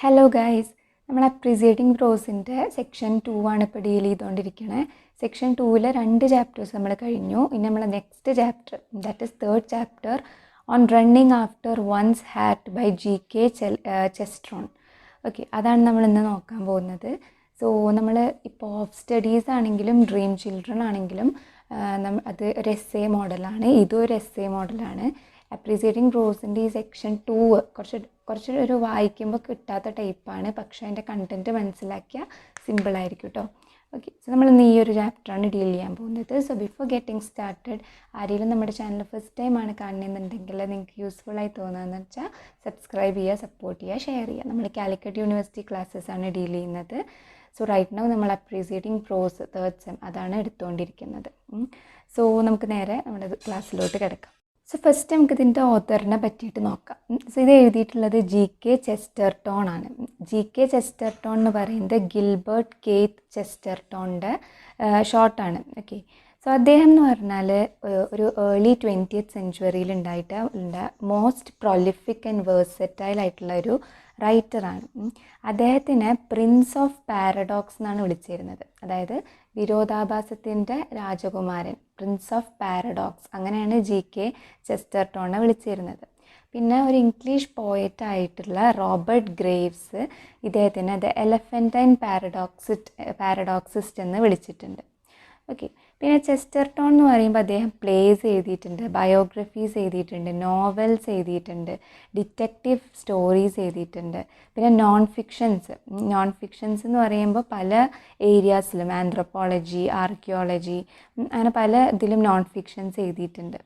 Hello guys, നമ്മൾ അപ്രീസിയേറ്റിംഗ് പ്രോസിൻ്റെ section 2 ആണ് ഇപ്പോൾ ഡീൽ ചെയ്തുകൊണ്ടിരിക്കുന്നത്. സെക്ഷൻ 2-ൽ 2 ചാപ്റ്റേഴ്സ് നമ്മൾ കഴിഞ്ഞു. ഇനി നമ്മൾ next chapter, that is third chapter on running after one's hat by GK Chesterton. Okay, അതാണ് നമ്മൾ ഇന്ന് നോക്കാൻ പോകുന്നത്. സോ നമ്മൾ ഇപ്പോൾ ഓഫ് സ്റ്റഡീസ് ആണെങ്കിലും ഡ്രീം ചിൽഡ്രൻ ആണെങ്കിലും അത് ഒരു എസ്സേ മോഡലാണ്. ഇതും ഒരു എസ്സേ മോഡലാണ്. അപ്രീസിയേറ്റിംഗ് പ്രോസിൻ്റെ ഈ സെക്ഷൻ 2 കുറച്ച് ഒരു വായിക്കുമ്പോൾ കിട്ടാത്ത ടൈപ്പാണ്, പക്ഷേ അതിൻ്റെ കണ്ടൻറ്റ് മനസ്സിലാക്കിയാൽ സിമ്പിളായിരിക്കും കേട്ടോ. ഓക്കെ, സോ നമ്മൾ ഇന്ന് ഈ ഒരു ചാപ്റ്ററാണ് ഡീൽ ചെയ്യാൻ പോകുന്നത്. സോ ബിഫോർ ഗെറ്റിംഗ് സ്റ്റാർട്ടഡ്, ആരെങ്കിലും നമ്മുടെ ചാനൽ ഫസ്റ്റ് ടൈമാണ് കാണുന്നുണ്ടെങ്കിൽ നിങ്ങൾക്ക് യൂസ്ഫുള്ളായി തോന്നുകയെന്ന് വെച്ചാൽ സബ്സ്ക്രൈബ് ചെയ്യുക, സപ്പോർട്ട് ചെയ്യുക, ഷെയർ ചെയ്യുക. നമ്മൾ കാലിക്കറ്റ് യൂണിവേഴ്സിറ്റി ക്ലാസ്സസാണ് ഡീൽ ചെയ്യുന്നത്. സോ റൈറ്റ് നൗ നമ്മൾ അപ്രീസിയേറ്റിംഗ് പ്രോസ് തേർഡ് സെം അതാണ് എടുത്തുകൊണ്ടിരിക്കുന്നത്. സോ നമുക്ക് നേരെ നമ്മുടെ ക്ലാസ്സിലോട്ട് കിടക്കാം. സോ ഫസ്റ്റ് നമുക്ക് ഇതിൻ്റെ ഓത്തറിനെ പറ്റിയിട്ട് നോക്കാം. സോ ഇത് എഴുതിയിട്ടുള്ളത് GK ചെസ്റ്റർടോൺ ആണ്. GK ചെസ്റ്റർടോൺ എന്ന് പറയുന്നത് ഗിൽബർട്ട് കെയ്ത്ത് ചെസ്റ്റർടോണിൻ്റെ ഷോർട്ടാണ്. ഓക്കെ, സോ അദ്ദേഹം എന്ന് പറഞ്ഞാൽ ഒരു ഏർലി 20th സെഞ്ച്വറിയിൽ ഉണ്ടായിട്ടുള്ള മോസ്റ്റ് പ്രൊലിഫിക് ആൻഡ് വേഴ്സറ്റൈൽ ആയിട്ടുള്ള ഒരു റൈറ്ററാണ്. അദ്ദേഹത്തിനെ പ്രിൻസ് ഓഫ് പാരഡോക്സ് എന്നാണ് വിളിച്ചിരുന്നത്. അതായത് വിരോധാഭാസത്തിൻ്റെ രാജകുമാരൻ, പ്രിൻസ് ഓഫ് പാരഡോക്സ്, അങ്ങനെയാണ് GK ചെസ്റ്റർടോണിനെ വിളിച്ചിരുന്നത്. പിന്നെ ഒരു ഇംഗ്ലീഷ് പോയറ്റായിട്ടുള്ള റോബർട്ട് ഗ്രേവ്സ് ഇദ്ദേഹത്തിന് ദ എലഫൻറ്റൈൻ പാരഡോക്സിസ്റ്റ് എന്ന് വിളിച്ചിട്ടുണ്ട്. ഓക്കെ, പിന്നെ ചെസ്റ്റർടോൺ എന്ന് പറയുമ്പോൾ അദ്ദേഹം പ്ലേസ് എഴുതിയിട്ടുണ്ട്, ബയോഗ്രഫീസ് എഴുതിയിട്ടുണ്ട്, നോവൽസ് എഴുതിയിട്ടുണ്ട്, ഡിറ്റക്റ്റീവ് സ്റ്റോറീസ് എഴുതിയിട്ടുണ്ട്. പിന്നെ നോൺ ഫിക്ഷൻസ് എന്ന് പറയുമ്പോൾ പല ഏരിയാസിലും ആന്ത്രോപോളജി, ആർക്കിയോളജി, അങ്ങനെ പല ഇതിലും നോൺ ഫിക്ഷൻസ് എഴുതിയിട്ടുണ്ട്.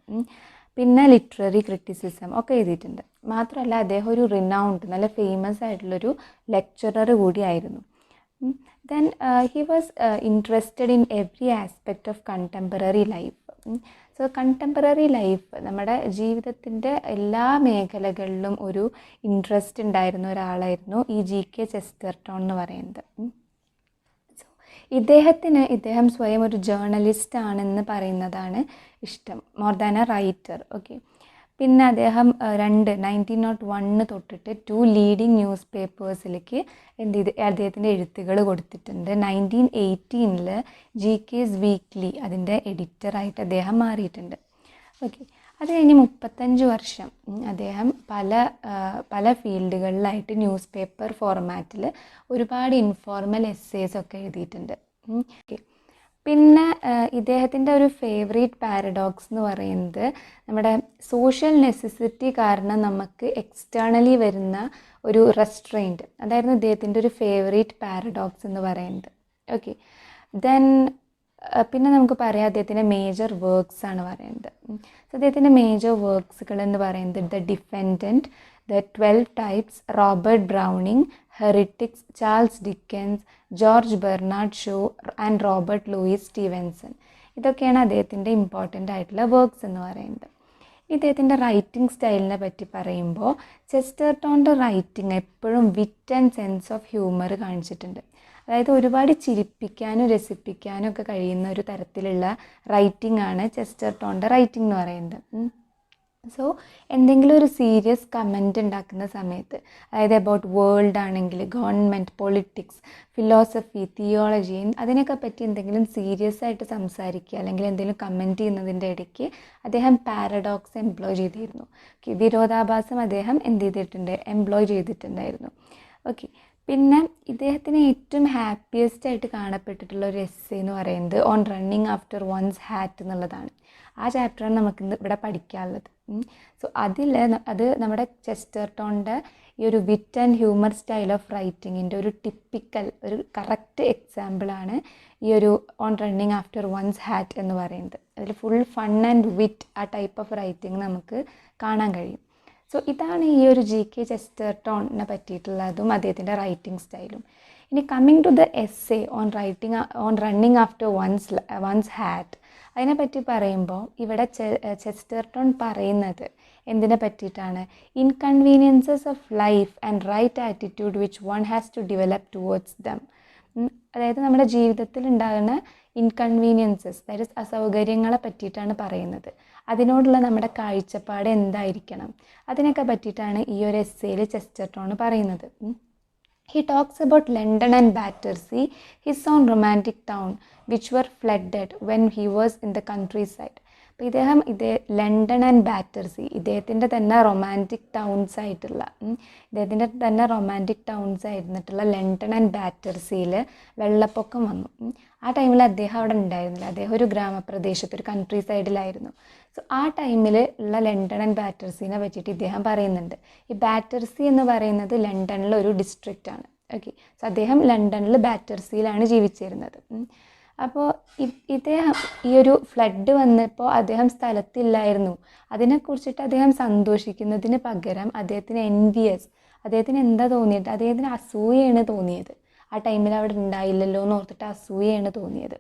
പിന്നെ ലിറ്റററി ക്രിറ്റിസിസം ഒക്കെ എഴുതിയിട്ടുണ്ട്. മാത്രമല്ല അദ്ദേഹം ഒരു റിനൗണ്ട്, നല്ല ഫേമസ് ആയിട്ടുള്ളൊരു ലെക്ചറർ കൂടിയായിരുന്നു. Then he was interested in every aspect of contemporary life. So contemporary life, നമ്മുടെ ജീവിതത്തിൻ്റെ എല്ലാ മേഖലകളിലും ഒരു ഇൻട്രസ്റ്റ് ഉണ്ടായിരുന്ന ഒരാളായിരുന്നു ഈ GK ചെസ്റ്റർടോൺ എന്ന് പറയുന്നത്. സോ ഇദ്ദേഹം സ്വയം ഒരു ജേർണലിസ്റ്റ് ആണെന്ന് പറയുന്നതാണ് ഇഷ്ടം, more than A writer. Okay, പിന്നെ അദ്ദേഹം 1901 തൊട്ടിട്ട് 2 ലീഡിങ് ന്യൂസ് പേപ്പേഴ്സിലേക്ക് അദ്ദേഹത്തിൻ്റെ എഴുത്തുകൾ കൊടുത്തിട്ടുണ്ട്. 1918 GK's വീക്ക്ലി അതിൻ്റെ എഡിറ്ററായിട്ട് അദ്ദേഹം മാറിയിട്ടുണ്ട്. ഓക്കെ, അത് കഴിഞ്ഞ് 35 വർഷം അദ്ദേഹം പല ഫീൽഡുകളിലായിട്ട് ന്യൂസ് പേപ്പർ ഫോർമാറ്റിൽ ഒരുപാട് ഇൻഫോർമൽ എസ്സേസ് ഒക്കെ എഴുതിയിട്ടുണ്ട്. ഓക്കെ, പിന്നെ ഇദ്ദേഹത്തിൻ്റെ ഒരു ഫേവറേറ്റ് പാരഡോക്സ് എന്ന് പറയുന്നത് നമ്മുടെ സോഷ്യൽ നെസസിറ്റി കാരണം നമുക്ക് എക്സ്റ്റേണലി വരുന്ന ഒരു റെസ്ട്രെയിൻറ്റ്, അതായിരുന്നു ഇദ്ദേഹത്തിൻ്റെ ഒരു ഫേവറേറ്റ് പാരഡോക്സ് എന്ന് പറയുന്നത്. ഓക്കെ, ദെൻ പിന്നെ നമുക്ക് പറയാം അദ്ദേഹത്തിൻ്റെ മേജർ വർക്ക്സ് ആണ് പറയുന്നത്. സോ അദ്ദേഹത്തിൻ്റെ മേജർ വർക്ക്സുകൾ എന്ന് പറയുന്നത് the defendant, the 12 types, Robert Browning, heretics, Charles Dickens, George Bernard Shaw and Robert Louis Stevenson. ഇതൊക്കെയാണ് അദ്ദേഹത്തിൻ്റെ ഇമ്പോർട്ടൻ്റ് ആയിട്ടുള്ള വർക്ക്സ് എന്ന് പറയുന്നത്. ഇദ്ദേഹത്തിൻ്റെ റൈറ്റിംഗ് സ്റ്റൈലിനെ പറ്റി പറയുമ്പോൾ ചെസ്റ്റർടോണിൻ്റെ റൈറ്റിംഗ് എപ്പോഴും wit and sense of humour കാണിച്ചിട്ടുണ്ട്. അതായത് ഒരുപാട് ചിരിപ്പിക്കാനും രസിപ്പിക്കാനും ഒക്കെ കഴിയുന്ന ഒരു തരത്തിലുള്ള റൈറ്റിംഗ് ആണ് ചെസ്റ്റർടോണിൻ്റെ റൈറ്റിംഗ് എന്ന് പറയുന്നത്. സോ എന്തെങ്കിലും ഒരു സീരിയസ് കമൻറ്റ് ഉണ്ടാക്കുന്ന സമയത്ത്, അതായത് അബൌട്ട് വേൾഡ് ആണെങ്കിൽ, ഗവൺമെൻറ്, പൊളിറ്റിക്സ്, ഫിലോസഫി, തിയോളജി, അതിനൊക്കെ പറ്റി എന്തെങ്കിലും സീരിയസ് ആയിട്ട് സംസാരിക്കുക അല്ലെങ്കിൽ എന്തെങ്കിലും കമൻറ്റ് ചെയ്യുന്നതിൻ്റെ ഇടയ്ക്ക് അദ്ദേഹം പാരഡോക്സ് എംപ്ലോയ് ചെയ്തിരുന്നു. വിരോധാഭാസം അദ്ദേഹം എംപ്ലോയ് ചെയ്തിട്ടുണ്ടായിരുന്നു. ഓക്കെ, പിന്നെ ഇദ്ദേഹത്തിന് ഏറ്റവും ഹാപ്പിയസ്റ്റ് ആയിട്ട് കാണപ്പെട്ടിട്ടുള്ള ഒരു എസ്സേ എന്ന് പറയുന്നത് on running after one's hat എന്നുള്ളതാണ്. ആ ചാപ്റ്ററാണ് നമുക്ക് ഇവിടെ പഠിക്കാനുള്ളത്. സോ അത് നമ്മുടെ ചെസ്റ്റർടോണിൻ്റെ ഈ ഒരു wit and humour style of റൈറ്റിങ്ങിൻ്റെ ഒരു ഒരു കറക്റ്റ് എക്സാമ്പിളാണ് ഈ ഒരു on running after one's hat എന്ന് പറയുന്നത്. അതിൽ ഫുൾ ഫൺ ആൻഡ് വിറ്റ് ആ ടൈപ്പ് ഓഫ് റൈറ്റിംഗ് നമുക്ക് കാണാൻ കഴിയും. സോ ഇതാണ് ഈ ഒരു GK ചെസ്റ്റർടോണിനെ പറ്റിയിട്ടുള്ളതും അദ്ദേഹത്തിൻ്റെ റൈറ്റിംഗ് സ്റ്റൈലും. ഇനി coming to the essay on running after one's hat, അതിനെപ്പറ്റി പറയുമ്പോൾ ഇവിടെ ചെസ്റ്റർടോൺ പറയുന്നത് എന്തിനെ പറ്റിയിട്ടാണ്? Inconveniences of life and right attitude which one has to develop towards them. അതായത് നമ്മുടെ ജീവിതത്തിൽ ഉണ്ടാകുന്ന ഇൻകൺവീനിയൻസസ്, അതായത് അസൗകര്യങ്ങളെ പറ്റിയിട്ടാണ് പറയുന്നത്. അതിനോടുള്ള നമ്മുടെ കാഴ്ചപ്പാട് എന്തായിരിക്കണം, അതിനൊക്കെ പറ്റിയിട്ടാണ് ഈ ഒരു എസ്സേയിൽ ചെസ്റ്റർടോൺ പറയുന്നത്. He talks about London and Battersea, his own romantic town, which were flooded when he was in the countryside. അപ്പോൾ ഇതേ ലണ്ടൻ ആൻഡ് ബാറ്റർസി ഇദ്ദേഹത്തിൻ്റെ തന്നെ റൊമാൻറ്റിക് ടൗൺസ് ആയിട്ടുള്ള ഇദ്ദേഹത്തിൻ്റെ തന്നെ റൊമാൻറ്റിക് ടൗൺസ് ആയിരുന്നിട്ടുള്ള ലണ്ടൻ ആൻഡ് ബാറ്റർസിയിൽ വെള്ളപ്പൊക്കം വന്നു. ആ ടൈമിൽ അദ്ദേഹം അവിടെ ഉണ്ടായിരുന്നില്ല. അദ്ദേഹം ഒരു ഗ്രാമപ്രദേശത്ത് ഒരു കൺട്രി സൈഡിലായിരുന്നു. സോ ആ ടൈമിൽ ഉള്ള ലണ്ടൻ ആൻഡ് ബാറ്റർസീനെ പറ്റിയിട്ട് ഇദ്ദേഹം പറയുന്നുണ്ട്. ഈ ബാറ്റർസി എന്ന് പറയുന്നത് ലണ്ടനിലെ ഒരു ഡിസ്ട്രിക്റ്റാണ്. ഓക്കെ, സോ അദ്ദേഹം ലണ്ടനിൽ ബാറ്റർസിയിലാണ് ജീവിച്ചിരുന്നത്. അപ്പോൾ ഇദ്ദേഹം ഈ ഒരു ഫ്ലഡ് വന്നപ്പോൾ അദ്ദേഹം സ്ഥലത്തില്ലായിരുന്നു. അതിനെക്കുറിച്ചിട്ട് അദ്ദേഹം സന്തോഷിക്കുന്നതിന് പകരം അദ്ദേഹത്തിന് അദ്ദേഹത്തിന് എന്താ തോന്നിയത്? അദ്ദേഹത്തിന് അസൂയയാണ് തോന്നിയത്. ആ ടൈമിൽ അവിടെ ഉണ്ടായില്ലല്ലോ എന്ന് ഓർത്തിട്ട് അസൂയയാണ് തോന്നിയത്.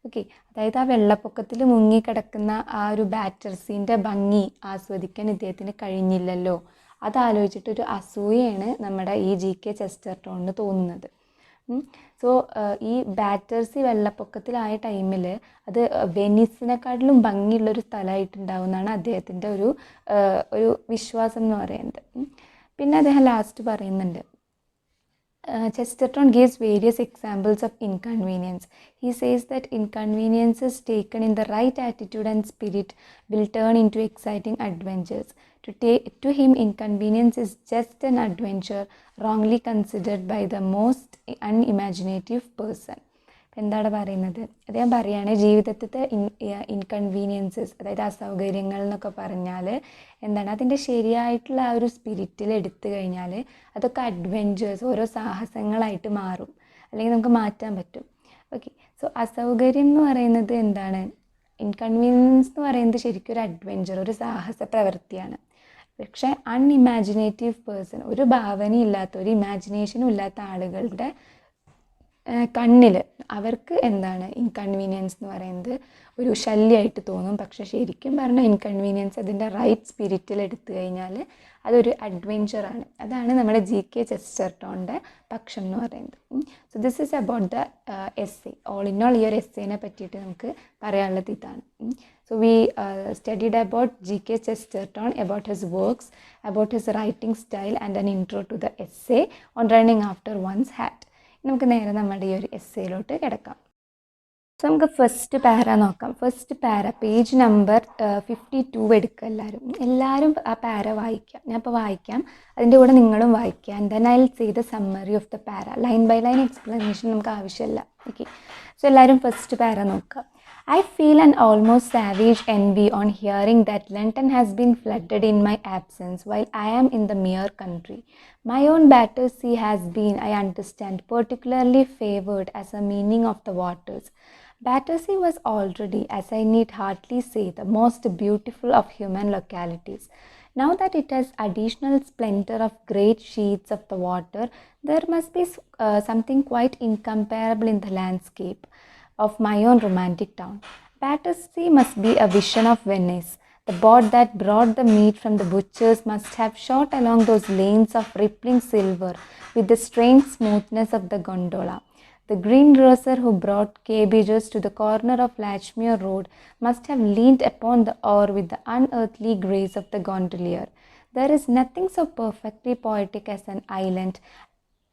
ഓക്കെ, അതായത് ആ വെള്ളപ്പൊക്കത്തിൽ മുങ്ങിക്കിടക്കുന്ന ആ ഒരു ബാറ്റർസീൻ്റെ ഭംഗി ആസ്വദിക്കാൻ ഇദ്ദേഹത്തിന് കഴിഞ്ഞില്ലല്ലോ, അതാലോചിച്ചിട്ടൊരു അസൂയയാണ് നമ്മുടെ ഈ GK ചെസ്റ്റർടോണിന് തോന്നുന്നത്. സോ ഈ ബാറ്റർസി വെള്ളപ്പൊക്കത്തിലായ ടൈമിൽ അത് വെനീസിനെക്കാട്ടിലും ഭംഗിയുള്ളൊരു സ്ഥലമായിട്ടുണ്ടാവുമെന്നാണ് അദ്ദേഹത്തിൻ്റെ ഒരു വിശ്വാസം എന്ന് പറയുന്നത്. പിന്നെ അദ്ദേഹം ലാസ്റ്റ് പറയുന്നുണ്ട്, Chesterton gives various examples of inconvenience. He says that inconveniences taken in the right attitude and spirit will turn into exciting adventures. To him, inconvenience is just an adventure wrongly considered by the most unimaginative person. എന്താണ് പറയുന്നത്? അദ്ദേഹം പറയുകയാണ്, ജീവിതത്തിലെ inconveniences, അതായത് അസൗകര്യങ്ങൾ എന്നൊക്കെ പറഞ്ഞാൽ എന്താണ്, അതിൻ്റെ ശരിയായിട്ടുള്ള ആ ഒരു സ്പിരിറ്റിൽ എടുത്തു കഴിഞ്ഞാൽ അതൊക്കെ അഡ്വെഞ്ചേഴ്സ്, ഓരോ സാഹസങ്ങളായിട്ട് മാറും, അല്ലെങ്കിൽ നമുക്ക് മാറ്റാൻ പറ്റും. ഓക്കെ, സോ അസൗകര്യം എന്ന് പറയുന്നത് എന്താണ്? ഇൻകൺവീനിയൻസ് എന്ന് പറയുന്നത് ശരിക്കും ഒരു അഡ്വെഞ്ചർ, ഒരു സാഹസ പ്രവൃത്തിയാണ്. പക്ഷേ അൺഇമാജിനേറ്റീവ് പേഴ്സൺ, ഒരു ഭാവനയില്ലാത്ത, ഒരു ഇമാജിനേഷനും ഇല്ലാത്ത ആളുകളുടെ കണ്ണിൽ അവർക്ക് എന്താണ് ഇൻകൺവീനിയൻസ് എന്ന് പറയുന്നത് ഒരു ശല്യമായിട്ട് തോന്നും. പക്ഷെ ശരിക്കും പറഞ്ഞാൽ ഇൻകൺവീനിയൻസ് അതിൻ്റെ റൈറ്റ് സ്പിരിറ്റിൽ എടുത്തു കഴിഞ്ഞാൽ അതൊരു അഡ്വെഞ്ചറാണ്. അതാണ് നമ്മുടെ GK ചെസ്റ്റർടോണിൻ്റെ പക്ഷം എന്ന് പറയുന്നത്. So this is about the essay. All in all ഈ ഒരു എസ്സേനെ പറ്റിയിട്ട് നമുക്ക് പറയാനുള്ളത് ഇതാണ്. So we studied about GK Chesterton, about his works, about his writing style and an intro to the essay on running after one's hat. നമുക്ക് നേരെ നമ്മുടെ ഈ ഒരു എസ്സേയിലോട്ട് കിടക്കാം. സോ നമുക്ക് ഫസ്റ്റ് പാര നോക്കാം. ഫസ്റ്റ് പാര പേജ് നമ്പർ 52 എടുക്കുക. എല്ലാവരും ആ പാര വായിക്കാം. ഞാൻ ഇപ്പോൾ വായിക്കാം, അതിൻ്റെ കൂടെ നിങ്ങളും വായിക്കാം. And then I will say the summary of the പാര. ലൈൻ ബൈ ലൈൻ എക്സ്പ്ലനേഷൻ നമുക്ക് ആവശ്യമില്ല. ഓക്കെ, സോ എല്ലാവരും ഫസ്റ്റ് പാര നോക്കുക. I feel an almost savage envy on hearing that London has been flooded in my absence while I am in the mere country. My own Battersea has been, I understand, particularly favoured as a meaning of the waters. Battersea was already, as I need hardly say, the most beautiful of human localities. Now that it has additional splendour of great sheets of the water, there must be something quite incomparable in the landscape of my own romantic town. Battersea must be a vision of Venice. The boat that brought the meat from the butchers must have shot along those lanes of rippling silver with the strange smoothness of the gondola. The greengrocer who brought cabbages to the corner of Latchmere Road must have leaned upon the oar with the unearthly grace of the gondolier. There is nothing so perfectly poetic as an island,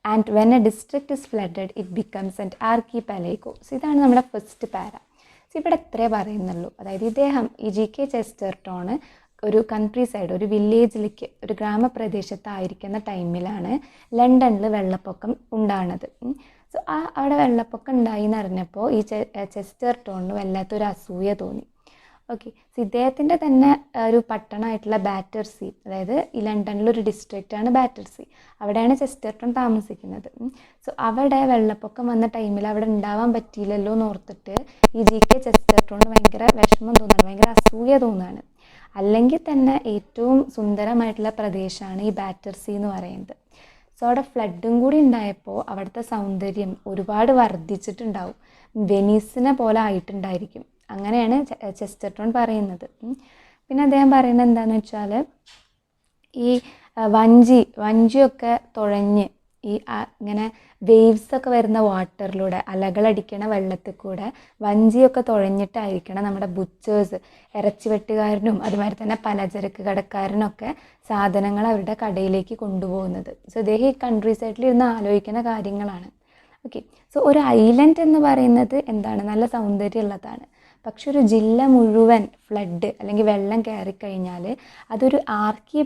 and when a district is flooded it becomes an archipelago. So ഇതാണ് നമ്മുടെ first പാര. So ഇവിടെ എത്രേ പറയുന്നുള്ളൂ. അതായത് ഇദ്ദേഹം ഈ GK ചെസ്റ്റർടോണ് ഒരു കൺട്രി സൈഡ്, ഒരു വില്ലേജിലേക്ക്, ഒരു ഗ്രാമപ്രദേശത്തായിരിക്കുന്ന ടൈമിലാണ് ലണ്ടനിൽ വെള്ളപ്പൊക്കം ഉണ്ടാകുന്നത്. സോ അവിടെ വെള്ളപ്പൊക്കം ഉണ്ടായി എന്ന് അറിഞ്ഞപ്പോൾ ഈ ചെസ്റ്റർടോണിന് വല്ലാത്തൊരു അസൂയ തോന്നി. ഓക്കെ, സോ ഇദ്ദേഹത്തിൻ്റെ തന്നെ ഒരു പട്ടണമായിട്ടുള്ള ബാറ്റർസി, അതായത് ഈ ലണ്ടനിലൊരു ഡിസ്ട്രിക്റ്റാണ് ബാറ്റർസി, അവിടെയാണ് ചെസ്റ്റർടൺ താമസിക്കുന്നത്. സോ അവിടെ വെള്ളപ്പൊക്കം വന്ന ടൈമിൽ അവിടെ ഉണ്ടാവാൻ പറ്റിയില്ലല്ലോ എന്ന് ഓർത്തിട്ട് ഈ GK ചെസ്റ്റർടോണിന് ഭയങ്കര വിഷമം തോന്നുകയാണ്, ഭയങ്കര അസൂയ തോന്നുകയാണ്. അല്ലെങ്കിൽ തന്നെ ഏറ്റവും സുന്ദരമായിട്ടുള്ള പ്രദേശമാണ് ഈ ബാറ്റർസി എന്ന് പറയുന്നത്. സോ അവിടെ ഫ്ലഡും കൂടി ഉണ്ടായപ്പോൾ അവിടുത്തെ സൗന്ദര്യം ഒരുപാട് വർദ്ധിച്ചിട്ടുണ്ടാവും, വെനീസിനെ പോലെ ആയിട്ടുണ്ടായിരിക്കും. അങ്ങനെയാണ് ചെസ്റ്റർടൺ പറയുന്നത്. പിന്നെ അദ്ദേഹം പറയുന്നത് എന്താണെന്ന് വെച്ചാൽ ഈ വഞ്ചിയൊക്കെ തുഴഞ്ഞ് ഇങ്ങനെ വേവ്സൊക്കെ വരുന്ന വാട്ടറിലൂടെ, അലകളടിക്കണ വെള്ളത്തിൽ കൂടെ വഞ്ചിയൊക്കെ തുഴഞ്ഞിട്ടായിരിക്കണം നമ്മുടെ ബുച്ചേഴ്സ്, ഇറച്ചി വെട്ടുകാരനും അതുമാതിരി തന്നെ പലചരക്ക് കടക്കാരനൊക്കെ സാധനങ്ങൾ അവരുടെ കടയിലേക്ക് കൊണ്ടുപോകുന്നത്. സോ ഇദ്ദേഹം ഈ കൺട്രി സൈഡിൽ ഇരുന്ന് ആലോചിക്കുന്ന കാര്യങ്ങളാണ്. ഓക്കെ, സോ ഒരു ഐലൻഡ് എന്ന് പറയുന്നത് എന്താണ്, നല്ല സൗന്ദര്യമുള്ളതാണ്. പക്ഷെ ഒരു ജില്ല മുഴുവൻ ഫ്ലഡ് അല്ലെങ്കിൽ വെള്ളം കയറിക്കഴിഞ്ഞാൽ അതൊരു ആർക്കി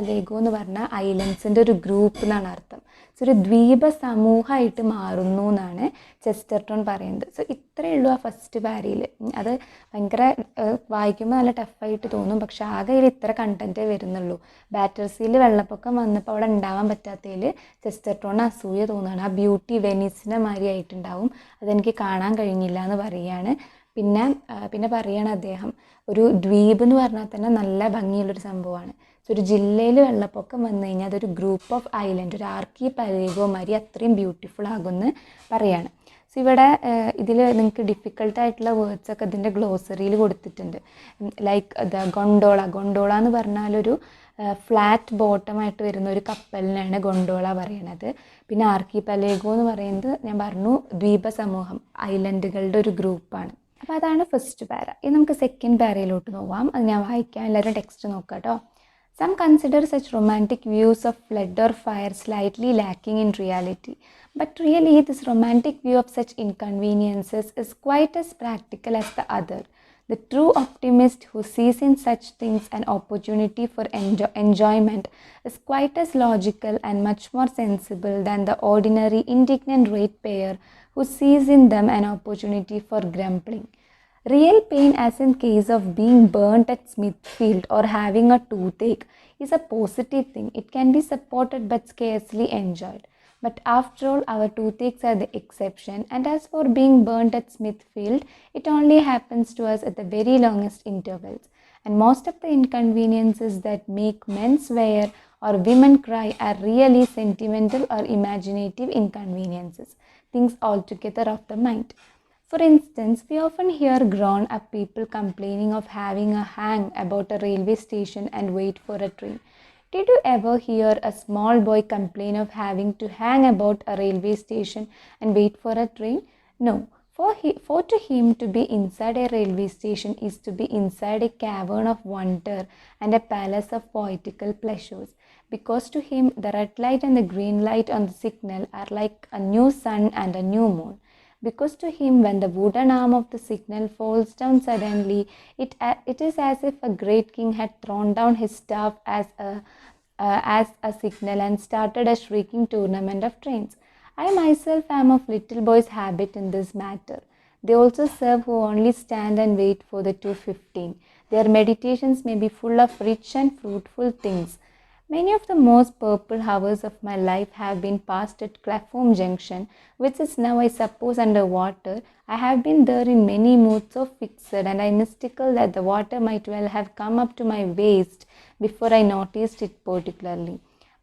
പലേഗോ എന്ന് പറഞ്ഞാൽ ഐലൻഡ്സിൻ്റെ ഒരു ഗ്രൂപ്പ് എന്നാണ് അർത്ഥം. സോ ഒരു ദ്വീപ സമൂഹമായിട്ട് മാറുന്നു എന്നാണ് ചെസ്റ്റർട്ടൺ പറയുന്നത്. സോ ഇത്രയേ ഉള്ളൂ ആ ഫസ്റ്റ് പാരയിൽ. അത് ഭയങ്കര വായിക്കുമ്പോൾ നല്ല ടഫായിട്ട് തോന്നും, പക്ഷെ ആകെ ഇതിൽ ഇത്ര കണ്ടൻറ്റേ വരുന്നുള്ളൂ. ബാറ്റർസിയിൽ വെള്ളപ്പൊക്കം വന്നപ്പോൾ അവിടെ ഉണ്ടാവാൻ പറ്റാത്തതിൽ ചെസ്റ്റർട്ടൺ അസൂയ തോന്നുകയാണ്. ആ ബ്യൂട്ടി വെനീസിനെ മാതിരി ആയിട്ടുണ്ടാവും, അതെനിക്ക് കാണാൻ കഴിഞ്ഞില്ല എന്ന് പറയുകയാണ്. പിന്നെ പറയുകയാണ് അദ്ദേഹം, ഒരു ദ്വീപ് എന്ന് പറഞ്ഞാൽ തന്നെ നല്ല ഭംഗിയുള്ളൊരു സംഭവമാണ്. സോ ഒരു ജില്ലയിൽ വെള്ളപ്പൊക്കം വന്നു കഴിഞ്ഞാൽ അതൊരു ഗ്രൂപ്പ് ഓഫ് ഐലൻഡ്, ഒരു ആർക്കി പലേഗോ മാതിരി അത്രയും ബ്യൂട്ടിഫുൾ ആകുമെന്ന് പറയാണ്. സോ ഇവിടെ ഇതിൽ നിങ്ങൾക്ക് ഡിഫിക്കൽട്ടായിട്ടുള്ള വേർഡ്സൊക്കെ ഇതിൻ്റെ ഗ്ലോസറിയിൽ കൊടുത്തിട്ടുണ്ട്. ലൈക്ക് ഗൊണ്ടോള എന്ന് പറഞ്ഞാലൊരു ഫ്ലാറ്റ് ബോട്ടമായിട്ട് വരുന്ന ഒരു കപ്പലിനാണ് ഗൊണ്ടോള പറയണത്. പിന്നെ ആർക്കി പലേഗോ എന്ന് പറയുന്നത് ഞാൻ പറഞ്ഞു ദ്വീപ സമൂഹം, ഐലൻഡുകളുടെ ഒരു ഗ്രൂപ്പാണ്. അപ്പോൾ അതാണ് ഫസ്റ്റ് പാര. ഇനി നമുക്ക് സെക്കൻഡ് പാരയിലോട്ട് പോവാം. അത് ഞാൻ വായിക്കാം, എല്ലാവരും ടെക്സ്റ്റ് നോക്കാം കേട്ടോ. Some consider such romantic views of flood or fire slightly lacking in reality. But really, this romantic view of such inconveniences is quite as practical as the other. The true optimist who sees in such things an opportunity for enjoyment is quite as logical and much more sensible than the ordinary indignant ratepayer who sees in them an opportunity for grumbling. Real pain, as in case of being burnt at Smithfield or having a toothache, is a positive thing. It can be supported but scarcely enjoyed. But after all, our toothaches are the exception, and as for being burnt at Smithfield, it only happens to us at the very longest intervals. And most of the inconveniences that make men swear or women cry are really sentimental or imaginative inconveniences, things altogether of the mind. For instance, we often hear grown-up people complaining of having a hang about a railway station and wait for a train. Did you ever hear a small boy complain of having to hang about a railway station and wait for a train? No. For to him, to be inside a railway station is to be inside a cavern of wonder and a palace of poetical pleasures. Because to him, the red light and the green light on the signal are like a new sun and a new moon. Because to him, when the wooden arm of the signal falls down suddenly, it is as if a great king had thrown down his staff as a signal and started a shrieking tournament of trains. I myself am of little boys' habit in this matter. They also serve who only stand and wait for the 2:15. Their meditations may be full of rich and fruitful things. Many of the most purple hours of my life have been passed at Clapham Junction, which is now, I suppose, under water. I have been there in many moods so fixed and mystical that the water might well have come up to my waist before I noticed it particularly.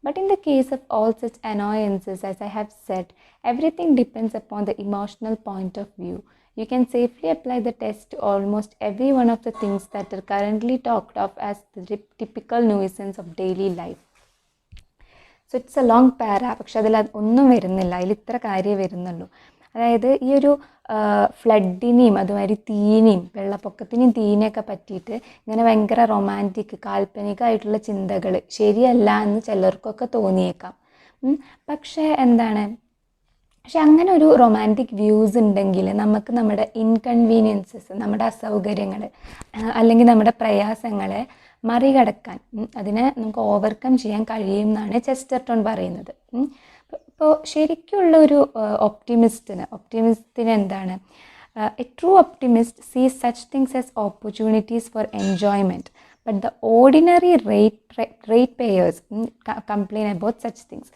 But in the case of all such annoyances, as I have said, everything depends upon the emotional point of view. You can safely apply the test to almost every one of the things that are currently talked of as the typical nuisance of daily life. So it's A long പാര, പക്ഷെ അതിൽ ഒന്നും വരുന്നില്ല, അതിൽ ഇത്ര കാര്യമേ വരുന്നുള്ളൂ. അതായത് ഈ ഒരു ഫ്ലഡിനെയും അതുമാതിരി തീനെയും വെള്ളപ്പൊക്കത്തിനെയും തീനെയൊക്കെ പറ്റിയിട്ട് ഇങ്ങനെ ഭയങ്കര റൊമാൻറ്റിക് കാൽപ്പനികമായിട്ടുള്ള ചിന്തകൾ ശരിയല്ല എന്ന് ചിലർക്കൊക്കെ തോന്നിയേക്കാം. പക്ഷേ അങ്ങനെ ഒരു റൊമാൻറ്റിക് വ്യൂസ് ഉണ്ടെങ്കിൽ നമുക്ക് നമ്മുടെ ഇൻകൺവീനിയൻസസ്, നമ്മുടെ അസൗകര്യങ്ങൾ അല്ലെങ്കിൽ നമ്മുടെ പ്രയാസങ്ങളെ മറികടക്കാൻ, അതിനെ നമുക്ക് ഓവർകം ചെയ്യാൻ കഴിയും എന്നാണ് ചെസ്റ്റർട്ടൺ പറയുന്നത്. ഇപ്പോൾ ശരിക്കുള്ള ഒരു ഒപ്റ്റിമിസ്റ്റിന് എന്താണ്, എ ട്രൂ ഒപ്റ്റിമിസ്റ്റ് സീസ് such things as opportunities for enjoyment, but the ordinary rate payers complain about such things.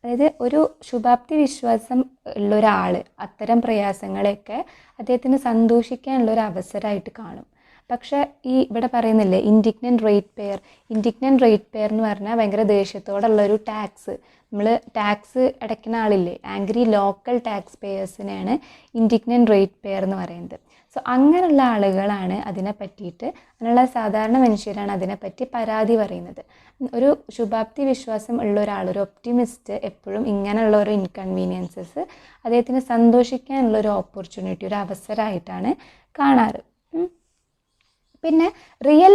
അതായത് ഒരു ശുഭാപ്തി വിശ്വാസം ഉള്ളൊരാൾ അത്തരം പ്രയാസങ്ങളെയൊക്കെ അദ്ദേഹത്തിന് സന്തോഷിക്കാനുള്ളൊരു അവസരമായിട്ട് കാണും. പക്ഷേ ഈ ഇവിടെ പറയുന്നില്ലേ ഇൻഡിഗ്നൻറ്റ് റേറ്റ് പെയർ എന്ന് പറഞ്ഞാൽ ഭയങ്കര ദേഷ്യത്തോടുള്ളൊരു ടാക്സ്, നമ്മൾ ടാക്സ് അടയ്ക്കുന്ന ആളില്ലേ, ആംഗ്രി ലോക്കൽ ടാക്സ് പേയേഴ്സിനെയാണ് ഇൻഡിഗ്നൻറ്റ് റേറ്റ് പെയർ എന്ന് പറയുന്നത്. സോ അങ്ങനെയുള്ള ആളുകളാണ് അതിനെ പറ്റിയിട്ട്, അങ്ങനെയുള്ള സാധാരണ മനുഷ്യരാണ് അതിനെപ്പറ്റി പരാതി പറയുന്നത്. ഒരു ശുഭാപ്തി വിശ്വാസം ഉള്ള ഒരാൾ, ഒരു ഒപ്റ്റിമിസ്റ്റ് എപ്പോഴും ഇങ്ങനെയുള്ള ഒരു ഇൻകൺവീനിയൻസസ് അദ്ദേഹത്തിന് സന്തോഷിക്കാനുള്ള ഒരു ഓപ്പർച്യൂണിറ്റി, ഒരു അവസരമായിട്ടാണ് കാണാറ്. പിന്നെ റിയൽ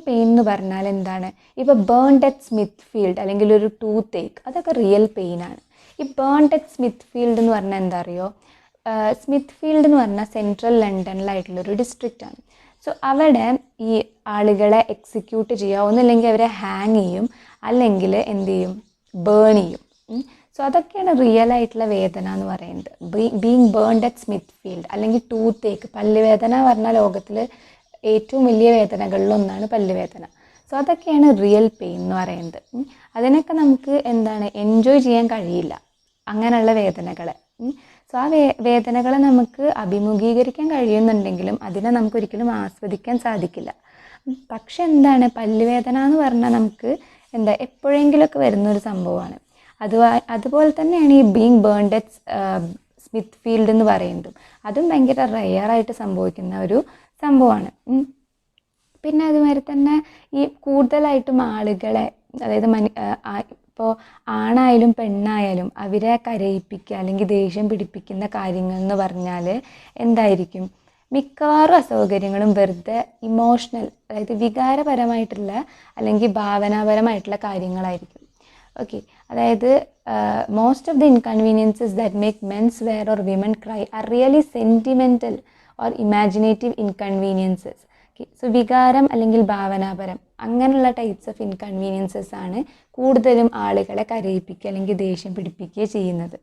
പെയിൻ എന്ന് പറഞ്ഞാൽ എന്താണ്? ഇപ്പോൾ ബേൺഡ് അറ്റ് സ്മിത്ത് ഫീൽഡ് അല്ലെങ്കിൽ ഒരു ടൂത്ത് ഏക്ക്, അതൊക്കെ റിയൽ പെയിനാണ്. ഈ ബേൺഡ് അറ്റ് സ്മിത്ത് ഫീൽഡ് എന്ന് പറഞ്ഞാൽ എന്താ അറിയോ? സ്മിത്ത് ഫീൽഡ് എന്ന് പറഞ്ഞാൽ സെൻട്രൽ ലണ്ടനിലായിട്ടുള്ളൊരു ഡിസ്ട്രിക്റ്റാണ്. സോ അവിടെ ഈ ആളുകളെ എക്സിക്യൂട്ട് ചെയ്യുക, ഒന്നില്ലെങ്കിൽ അവരെ ഹാങ് ചെയ്യും, അല്ലെങ്കിൽ എന്ത് ചെയ്യും, ബേൺ ചെയ്യും. സോ അതൊക്കെയാണ് റിയൽ ആയിട്ടുള്ള വേദന എന്ന് പറയുന്നത്. Being burned at Smithfield അല്ലെങ്കിൽ ടൂത്ത് ഏക്ക്, പല്ലുവേദന പറഞ്ഞാൽ ലോകത്തിൽ ഏറ്റവും വലിയ വേദനകളിലൊന്നാണ് പല്ലുവേദന. സോ അതൊക്കെയാണ് റിയൽ പെയിൻ എന്ന് പറയുന്നത്. അതിനൊക്കെ നമുക്ക് എന്താണ് എൻജോയ് ചെയ്യാൻ കഴിയില്ല, അങ്ങനെയുള്ള വേദനകളെ. സോ ആ വേദനകളെ നമുക്ക് അഭിമുഖീകരിക്കാൻ കഴിയുന്നുണ്ടെങ്കിലും അതിനെ നമുക്കൊരിക്കലും ആസ്വദിക്കാൻ സാധിക്കില്ല. പക്ഷെ എന്താണ്, പല്ലുവേദന എന്ന് പറഞ്ഞാൽ നമുക്ക് എന്താ എപ്പോഴെങ്കിലുമൊക്കെ വരുന്നൊരു സംഭവമാണ്. അതുപോലെ തന്നെയാണ് ഈ being burned at Smithfield എന്ന് പറയുന്നതും. അതും ഭയങ്കര റെയറായിട്ട് സംഭവിക്കുന്ന ഒരു സംഭവമാണ്. പിന്നെ അതുമാതിരി തന്നെ ഈ കൂടുതലായിട്ടും ആളുകളെ, അതായത് ഇപ്പോൾ ആണായാലും പെണ്ണായാലും അവരെ കരയിപ്പിക്കുക അല്ലെങ്കിൽ ദേഷ്യം പിടിപ്പിക്കുന്ന കാര്യങ്ങൾ എന്ന് പറഞ്ഞാൽ എന്തായിരിക്കും? മിക്കവാറും അസൗകര്യങ്ങളും വെറുതെ ഇമോഷണൽ, അതായത് വികാരപരമായിട്ടുള്ള അല്ലെങ്കിൽ ഭാവനാപരമായിട്ടുള്ള കാര്യങ്ങളായിരിക്കും. ഓക്കെ, അതായത് most of the inconveniences that make men's wear or women cry are really sentimental or imaginative inconveniences. So വികാരം അല്ലെങ്കിൽ ഭാവനാപരം അങ്ങനെയുള്ള ടൈപ്സ് ഓഫ് ഇൻകൺവീനിയൻസസ് ആണ് കൂടുതലും ആളുകളെ കരയിപ്പിക്കുക അല്ലെങ്കിൽ ദേഷ്യം പിടിപ്പിക്കുകയോ ചെയ്യുന്നത്.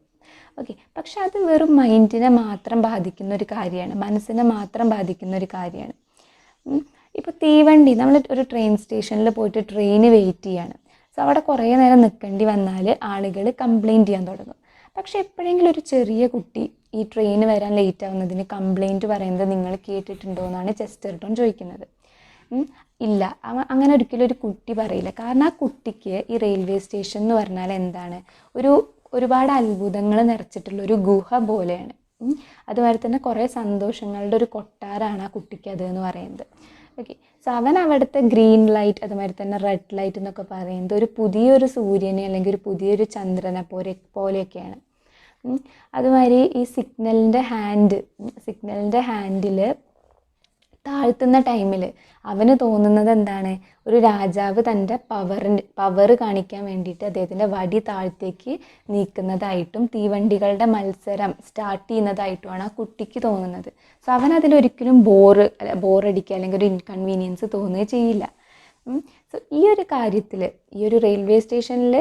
ഓക്കെ, പക്ഷെ അത് വെറും മൈൻഡിനെ മാത്രം ബാധിക്കുന്ന ഒരു കാര്യമാണ്, മനസ്സിനെ മാത്രം ബാധിക്കുന്ന ഒരു കാര്യമാണ്. ഇപ്പോൾ തീവണ്ടി, നമ്മൾ ഒരു ട്രെയിൻ സ്റ്റേഷനിൽ പോയിട്ട് ട്രെയിന് വെയിറ്റ് ചെയ്യാണ്. സോ അവിടെ കുറേ നേരം നിൽക്കേണ്ടി വന്നാൽ ആളുകൾ കംപ്ലയിൻറ്റ് ചെയ്യാൻ തുടങ്ങും. പക്ഷെ എപ്പോഴെങ്കിലും ഒരു ചെറിയ കുട്ടി ഈ ട്രെയിന് വരാൻ ലേറ്റ് ആവുന്നതിന് കംപ്ലയിൻറ്റ് പറയുന്നത് നിങ്ങൾ കേട്ടിട്ടുണ്ടോ എന്നാണ് ചെസ്റ്റർട്ടൺ ചോദിക്കുന്നത്. ഇല്ല, അങ്ങനെ ഒരിക്കലും ഒരു കുട്ടി പറയില്ല. കാരണം ആ കുട്ടിക്ക് ഈ റെയിൽവേ സ്റ്റേഷൻ എന്ന് പറഞ്ഞാൽ എന്താണ്, ഒരുപാട് അത്ഭുതങ്ങൾ നിറച്ചിട്ടുള്ളൊരു ഗുഹ പോലെയാണ്. അതുമാതിരി തന്നെ കുറേ സന്തോഷങ്ങളുടെ ഒരു കൊട്ടാരമാണ് ആ കുട്ടിക്ക് അത് എന്ന് പറയുന്നത്. ഓക്കെ, സോ അവൻ അവിടുത്തെ ഗ്രീൻ ലൈറ്റ് അതുമാതിരി തന്നെ റെഡ് ലൈറ്റ് എന്നൊക്കെ പറയുന്നത് ഒരു പുതിയൊരു സൂര്യനെ അല്ലെങ്കിൽ ഒരു പുതിയൊരു ചന്ദ്രനെ പോലെയൊക്കെയാണ്. അതുമാതിരി ഈ സിഗ്നലിൻ്റെ ഹാൻഡിൽ താഴ്ത്തുന്ന ടൈമിൽ അവന് തോന്നുന്നത് എന്താണ്, ഒരു രാജാവ് തൻ്റെ പവർ കാണിക്കാൻ വേണ്ടിയിട്ട് അദ്ദേഹത്തിൻ്റെ വടി താഴത്തേക്ക് നീക്കുന്നതായിട്ടും തീവണ്ടികളുടെ മത്സരം സ്റ്റാർട്ട് ചെയ്യുന്നതായിട്ടുമാണ് ആ കുട്ടിക്ക് തോന്നുന്നത്. സോ അവൻ അതിലൊരിക്കലും ബോറടിക്കുക അല്ലെങ്കിൽ ഒരു ഇൻകൺവീനിയൻസ് തോന്നുകയും ചെയ്യില്ല. സോ ഈ ഒരു കാര്യത്തിൽ, ഈ ഒരു റെയിൽവേ സ്റ്റേഷനിൽ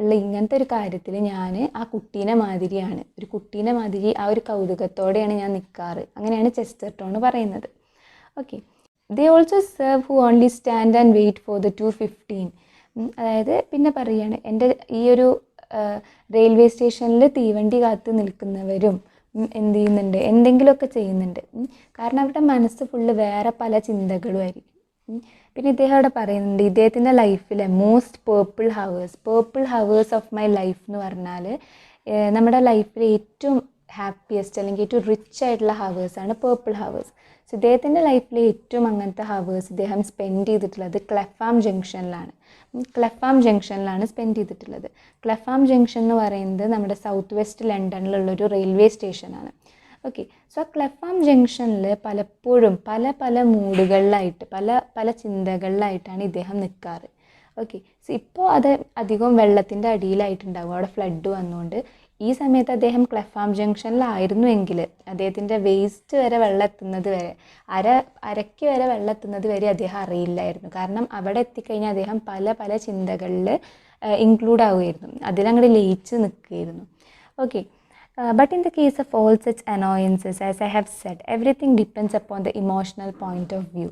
ഉള്ള ഇങ്ങനത്തെ ഒരു കാര്യത്തിൽ ഞാൻ ആ കുട്ടീനെ മാതിരി ആ ഒരു കൗതുകത്തോടെയാണ് ഞാൻ നിൽക്കാറ്. അങ്ങനെയാണ് ചെസ്റ്റർട്ടൺ പറയുന്നത്. Okay, they also serve who only stand and wait for the 2:15. അതായത് പിന്നെ പറയുകയാണ്, എൻ്റെ ഈ ഒരു റെയിൽവേ സ്റ്റേഷനിൽ തീവണ്ടി കാത്ത് നിൽക്കുന്നവരും എന്ത് ചെയ്യുന്നുണ്ട്, എന്തെങ്കിലുമൊക്കെ ചെയ്യുന്നുണ്ട്. കാരണം അവരുടെ മനസ്സ് ഫുള്ള് വേറെ പല ചിന്തകളും ആയിരിക്കും. പിന്നെ ഇദ്ദേഹം അവിടെ പറയുന്നുണ്ട്, ഇദ്ദേഹത്തിൻ്റെ ലൈഫിലെ most purple hours of my life എന്ന് പറഞ്ഞാൽ നമ്മുടെ ലൈഫിലെ ഏറ്റവും ഹാപ്പിയസ്റ്റ് അല്ലെങ്കിൽ ഏറ്റവും റിച്ച് ആയിട്ടുള്ള ഹവേഴ്സാണ് പേർപ്പിൾ ഹവേഴ്സ്. സോ ഇദ്ദേഹത്തിൻ്റെ ലൈഫിലെ ഏറ്റവും അങ്ങനത്തെ ഹവേഴ്സ് ഇദ്ദേഹം സ്പെൻഡ് ചെയ്തിട്ടുള്ളത് ക്ലെഫാം ജംഗ്ഷനിലാണ് സ്പെൻഡ് ചെയ്തിട്ടുള്ളത്. ക്ലെഫാം ജംഗ്ഷൻ എന്ന് പറയുന്നത് നമ്മുടെ സൗത്ത് വെസ്റ്റ് ലണ്ടനിലുള്ളൊരു റെയിൽവേ സ്റ്റേഷനാണ്. ഓക്കെ, സോ ആ ക്ലെഫാം ജംഗ്ഷനിൽ പലപ്പോഴും പല മൂഡുകളിലായിട്ട് പല ചിന്തകളിലായിട്ടാണ് ഇദ്ദേഹം നിൽക്കാറ്. ഓക്കെ, സോ ഇപ്പോൾ അത് അധികം വെള്ളത്തിൻ്റെ അടിയിലായിട്ടുണ്ടാകും, അവിടെ ഫ്ലഡ് വന്നുകൊണ്ട്. ഈ സമയത്ത് അദ്ദേഹം ക്ലെഫാം ജംഗ്ഷനിലായിരുന്നുവെങ്കിൽ അദ്ദേഹത്തിൻ്റെ വേസ്റ്റ് വരെ വെള്ളം എത്തുന്നത് വരെ, അരയ്ക്ക് വരെ വെള്ളം എത്തുന്നത് വരെ അദ്ദേഹം അറിയില്ലായിരുന്നു. കാരണം അവിടെ എത്തിക്കഴിഞ്ഞാൽ അദ്ദേഹം പല ചിന്തകളിൽ ഇൻക്ലൂഡ് ആവുമായിരുന്നു, അതിലങ്ങോട്ട് ലയിച്ച് നിൽക്കുകയായിരുന്നു. Okay, but in the case of all such annoyances, as I have said, everything depends upon the emotional point of view.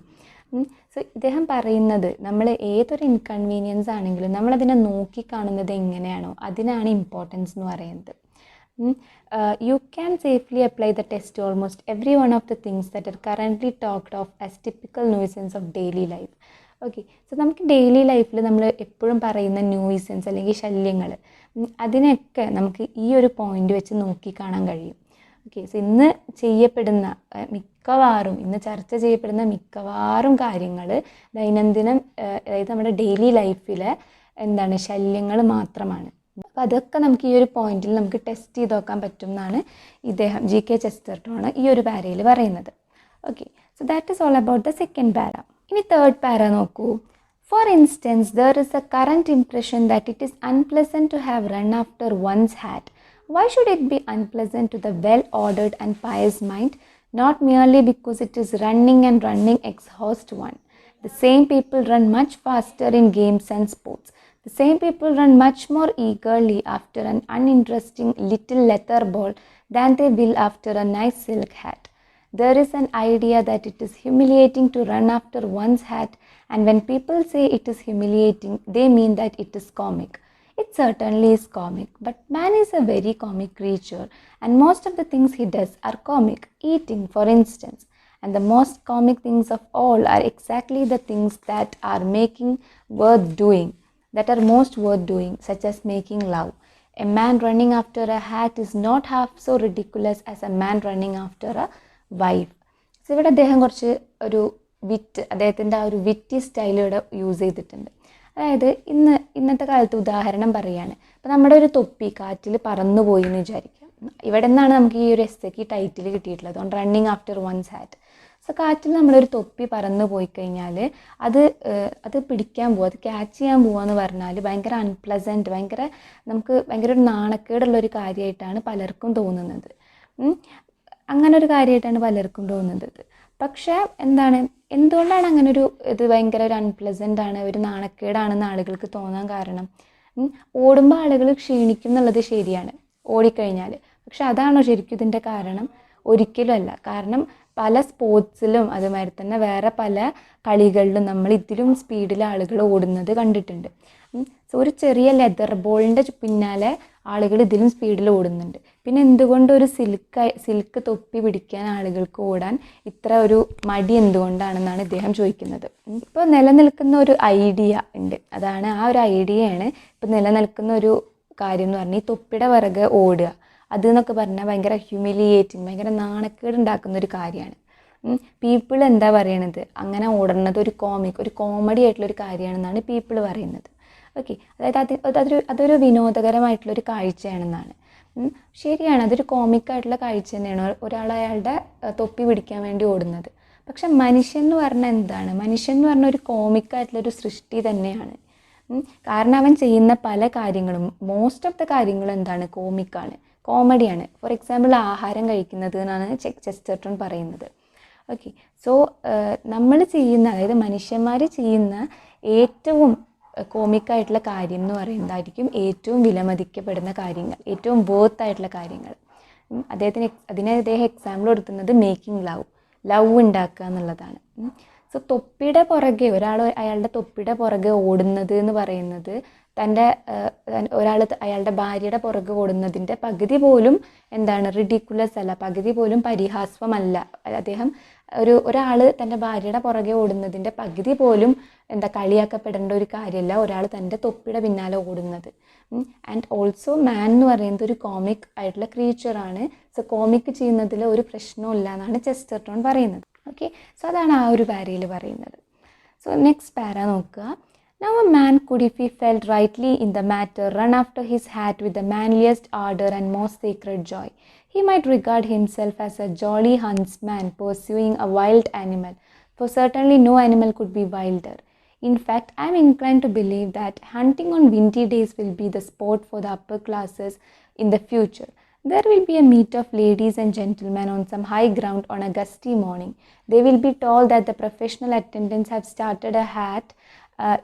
So ഇദ്ദേഹം പറയുന്നത്, നമ്മൾ ഏതൊരു ഇൻകൺവീനിയൻസ് ആണെങ്കിലും നമ്മളതിനെ നോക്കിക്കാണുന്നത് എങ്ങനെയാണോ അതിനാണ് ഇമ്പോർട്ടൻസ് എന്ന് പറയുന്നത്. You can safely apply the test to almost every one of the things that are currently talked of as typical nuisance of daily life. Okay, so നമുക്ക് ഡെയിലി ലൈഫിൽ നമ്മൾ എപ്പോഴും പറയുന്ന ന്യൂയിസൻസ് അല്ലെങ്കിൽ ശല്യങ്ങൾ, അതിനൊക്കെ നമുക്ക് ഈ ഒരു പോയിന്റ് വെച്ച് നോക്കി കാണാൻ കഴിയും. ഓക്കെ, സോ ഇന്ന് ചെയ്യപ്പെടുന്ന ഇന്ന് ചർച്ച ചെയ്യപ്പെടുന്ന മിക്കവാറും കാര്യങ്ങൾ ദൈനംദിനം, അതായത് നമ്മുടെ ഡെയിലി ലൈഫിലെ ശല്യങ്ങൾ മാത്രമാണ്. അപ്പോൾ അതൊക്കെ നമുക്ക് ഈ ഒരു പോയിന്റിൽ നമുക്ക് ടെസ്റ്റ് ചെയ്ത് നോക്കാൻ പറ്റും എന്നാണ് ഇദ്ദേഹം GK ചെസ്റ്റർട്ടൺ ഈ ഒരു പാരയിൽ പറയുന്നത്. Okay, so that is all about the second para. ഇനി തേർഡ് പാര നോക്കൂ. For instance, there is a current impression that it is unpleasant to have run after one's hat. Why should it be unpleasant to the well-ordered and pious mind? Not merely because it is running exhaust one. The same people run much faster in games and sports. The same people run much more eagerly after an uninteresting little leather ball than they will after a nice silk hat. There is an idea that it is humiliating to run after one's hat, and when people say it is humiliating, they mean that it is comic. It certainly is comic, but man is a very comic creature, and most of the things he does are comic. Eating, for instance. And the most comic things of all are exactly the things that are most worth doing, such as making love. A man running after a hat is not half so ridiculous as a man running after a wife. So ഇവിടെ അദ്ദേഹം കുറച്ച് അദ്ദേഹത്തിൻ്റെ ആ ഒരു വിറ്റി style ഇവിടെ use ചെയ്തിട്ടുണ്ട്. അതായത് ഇന്നത്തെ കാലത്ത് ഉദാഹരണം പറയുകയാണ്. അപ്പോൾ നമ്മുടെ ഒരു തൊപ്പി കാറ്റിൽ പറന്നു പോയി എന്ന് വിചാരിക്കുക. ഇവിടെ നിന്നാണ് നമുക്ക് ഈ ഒരു എസ്സേക്ക് ടൈറ്റിൽ കിട്ടിയിട്ടുള്ളത്, on running after one's hat. So കാറ്റിൽ നമ്മളൊരു തൊപ്പി പറന്നു പോയി കഴിഞ്ഞാൽ അത് പിടിക്കാൻ പോവുക, അത് ക്യാച്ച് ചെയ്യാൻ പോവുക എന്ന് പറഞ്ഞാൽ ഭയങ്കര അൺപ്ലസൻറ്റ്, ഭയങ്കര ഒരു നാണക്കേടുള്ളൊരു കാര്യമായിട്ടാണ് പലർക്കും തോന്നുന്നത്. അങ്ങനെ ഒരു കാര്യമായിട്ടാണ് പലർക്കും തോന്നുന്നത്. പക്ഷേ എന്തുകൊണ്ടാണ് അങ്ങനെ ഇത് ഭയങ്കര ഒരു അൺപ്ലസൻ്റ് ആണ്, ഒരു നാണക്കേടാണെന്ന് ആളുകൾക്ക് തോന്നാൻ കാരണം? ഓടുമ്പോൾ ആളുകൾ ക്ഷീണിക്കും എന്നുള്ളത് ശരിയാണ്, ഓടിക്കഴിഞ്ഞാൽ. പക്ഷെ അതാണോ ശരിക്കും ഇതിൻ്റെ കാരണം? ഒരിക്കലും അല്ല. കാരണം പല സ്പോർട്സിലും അതുമാതിരി തന്നെ വേറെ പല കളികളിലും നമ്മൾ ഇതിലും സ്പീഡിൽ ആളുകൾ ഓടുന്നത് കണ്ടിട്ടുണ്ട്. സോ ഒരു ചെറിയ ലെതർ ബോളിൻ്റെ പിന്നാലെ ആളുകൾ ഇതിലും സ്പീഡിൽ ഓടുന്നുണ്ട്. പിന്നെ എന്തുകൊണ്ട് ഒരു സിൽക്ക് തൊപ്പി പിടിക്കാൻ ആളുകൾക്ക് ഓടാൻ ഇത്ര ഒരു മടി എന്തുകൊണ്ടാണെന്നാണ് ഇദ്ദേഹം ചോദിക്കുന്നത്. ഇപ്പോൾ നിലനിൽക്കുന്ന ഒരു ഐഡിയ ഉണ്ട്, അതാണ് ആ ഒരു ഐഡിയയാണ് ഇപ്പോൾ നിലനിൽക്കുന്ന ഒരു കാര്യം എന്ന് പറഞ്ഞാൽ ഈ തൊപ്പിയുടെ പിറകെ ഓടുക. അതെന്നൊക്കെ പറഞ്ഞാൽ ഭയങ്കര ഹ്യൂമിലിയേറ്റിങ്, ഭയങ്കര നാണക്കേട് ഉണ്ടാക്കുന്ന ഒരു കാര്യമാണ്. പീപ്പിൾ എന്താ പറയണത്, അങ്ങനെ ഓടുന്നത് ഒരു കോമഡി ആയിട്ടുള്ളൊരു കാര്യമാണെന്നാണ് പീപ്പിൾ പറയുന്നത്. ഓക്കെ, അതായത് അതൊരു വിനോദകരമായിട്ടുള്ളൊരു കാഴ്ചയാണെന്നാണ്. ശരിയാണ്, അതൊരു കോമിക്കായിട്ടുള്ള കാഴ്ച തന്നെയാണ് ഒരാൾ അയാളുടെ തൊപ്പി പിടിക്കാൻ വേണ്ടി ഓടുന്നത്. പക്ഷെ മനുഷ്യൻ എന്ന് പറഞ്ഞാൽ എന്താണ്? മനുഷ്യൻ എന്ന് പറഞ്ഞാൽ ഒരു കോമിക്കായിട്ടുള്ളൊരു സൃഷ്ടി തന്നെയാണ്. കാരണം അവൻ ചെയ്യുന്ന പല കാര്യങ്ങളും, മോസ്റ്റ് ഓഫ് ദ കാര്യങ്ങളും എന്താണ്? കോമഡിയാണ്. ഫോർ എക്സാമ്പിൾ ആഹാരം കഴിക്കുന്നത് എന്നാണ് ചെസ്റ്റർട്ടൺ പറയുന്നത്. ഓക്കെ, സോ നമ്മൾ ചെയ്യുന്ന, അതായത് മനുഷ്യന്മാർ ചെയ്യുന്ന ഏറ്റവും കോമിക്കായിട്ടുള്ള കാര്യം എന്ന് പറയുന്നതായിരിക്കും ഏറ്റവും വിലമതിക്കപ്പെടുന്ന കാര്യങ്ങൾ, ഏറ്റവും വേർത്തായിട്ടുള്ള കാര്യങ്ങൾ. അദ്ദേഹം എക്സാമ്പിൾ കൊടുക്കുന്നത് മേക്കിംഗ് ലവ് ഉണ്ടാക്കുക എന്നുള്ളതാണ്. സോ തൊപ്പിയുടെ പുറകെ അയാളുടെ തൊപ്പിയുടെ പുറകെ ഓടുന്നത് എന്ന് പറയുന്നത് അയാളുടെ ഭാര്യയുടെ പുറകെ ഓടുന്നതിൻ്റെ പകുതി പോലും റിഡിക്കുലസ് അല്ല, പകുതി പോലും പരിഹാസ്യമല്ല. അദ്ദേഹം ഒരാൾ തൻ്റെ ഭാര്യയുടെ പുറകെ ഓടുന്നതിൻ്റെ പകുതി പോലും കളിയാക്കപ്പെടേണ്ട ഒരു കാര്യമല്ല ഒരാൾ തൻ്റെ തൊപ്പിയുടെ പിന്നാലെ ഓടുന്നത്. ആൻഡ് ഓൾസോ മാൻ എന്ന് പറയുന്നത് ഒരു കോമിക് ആയിട്ടുള്ള ക്രീച്ചറാണ്. സോ കോമിക് ചെയ്യുന്നതിൽ ഒരു പ്രശ്നവും ഇല്ല എന്നാണ് ചെസ്റ്റർട്ടൺ പറയുന്നത്. ഓക്കെ, സോ അതാണ് ആ ഒരു പാരയിൽ പറയുന്നത്. സോ നെക്സ്റ്റ് പാര നോക്കുക. Now a man could, if he felt rightly in the matter, run after his hat with the manliest ardor and most sacred joy. He might regard himself as a jolly huntsman pursuing a wild animal, for certainly no animal could be wilder. In fact, I am inclined to believe that hunting on windy days will be the sport for the upper classes in the future. There will be a meet of ladies and gentlemen on some high ground on a gusty morning. They will be told that the professional attendants have started a hat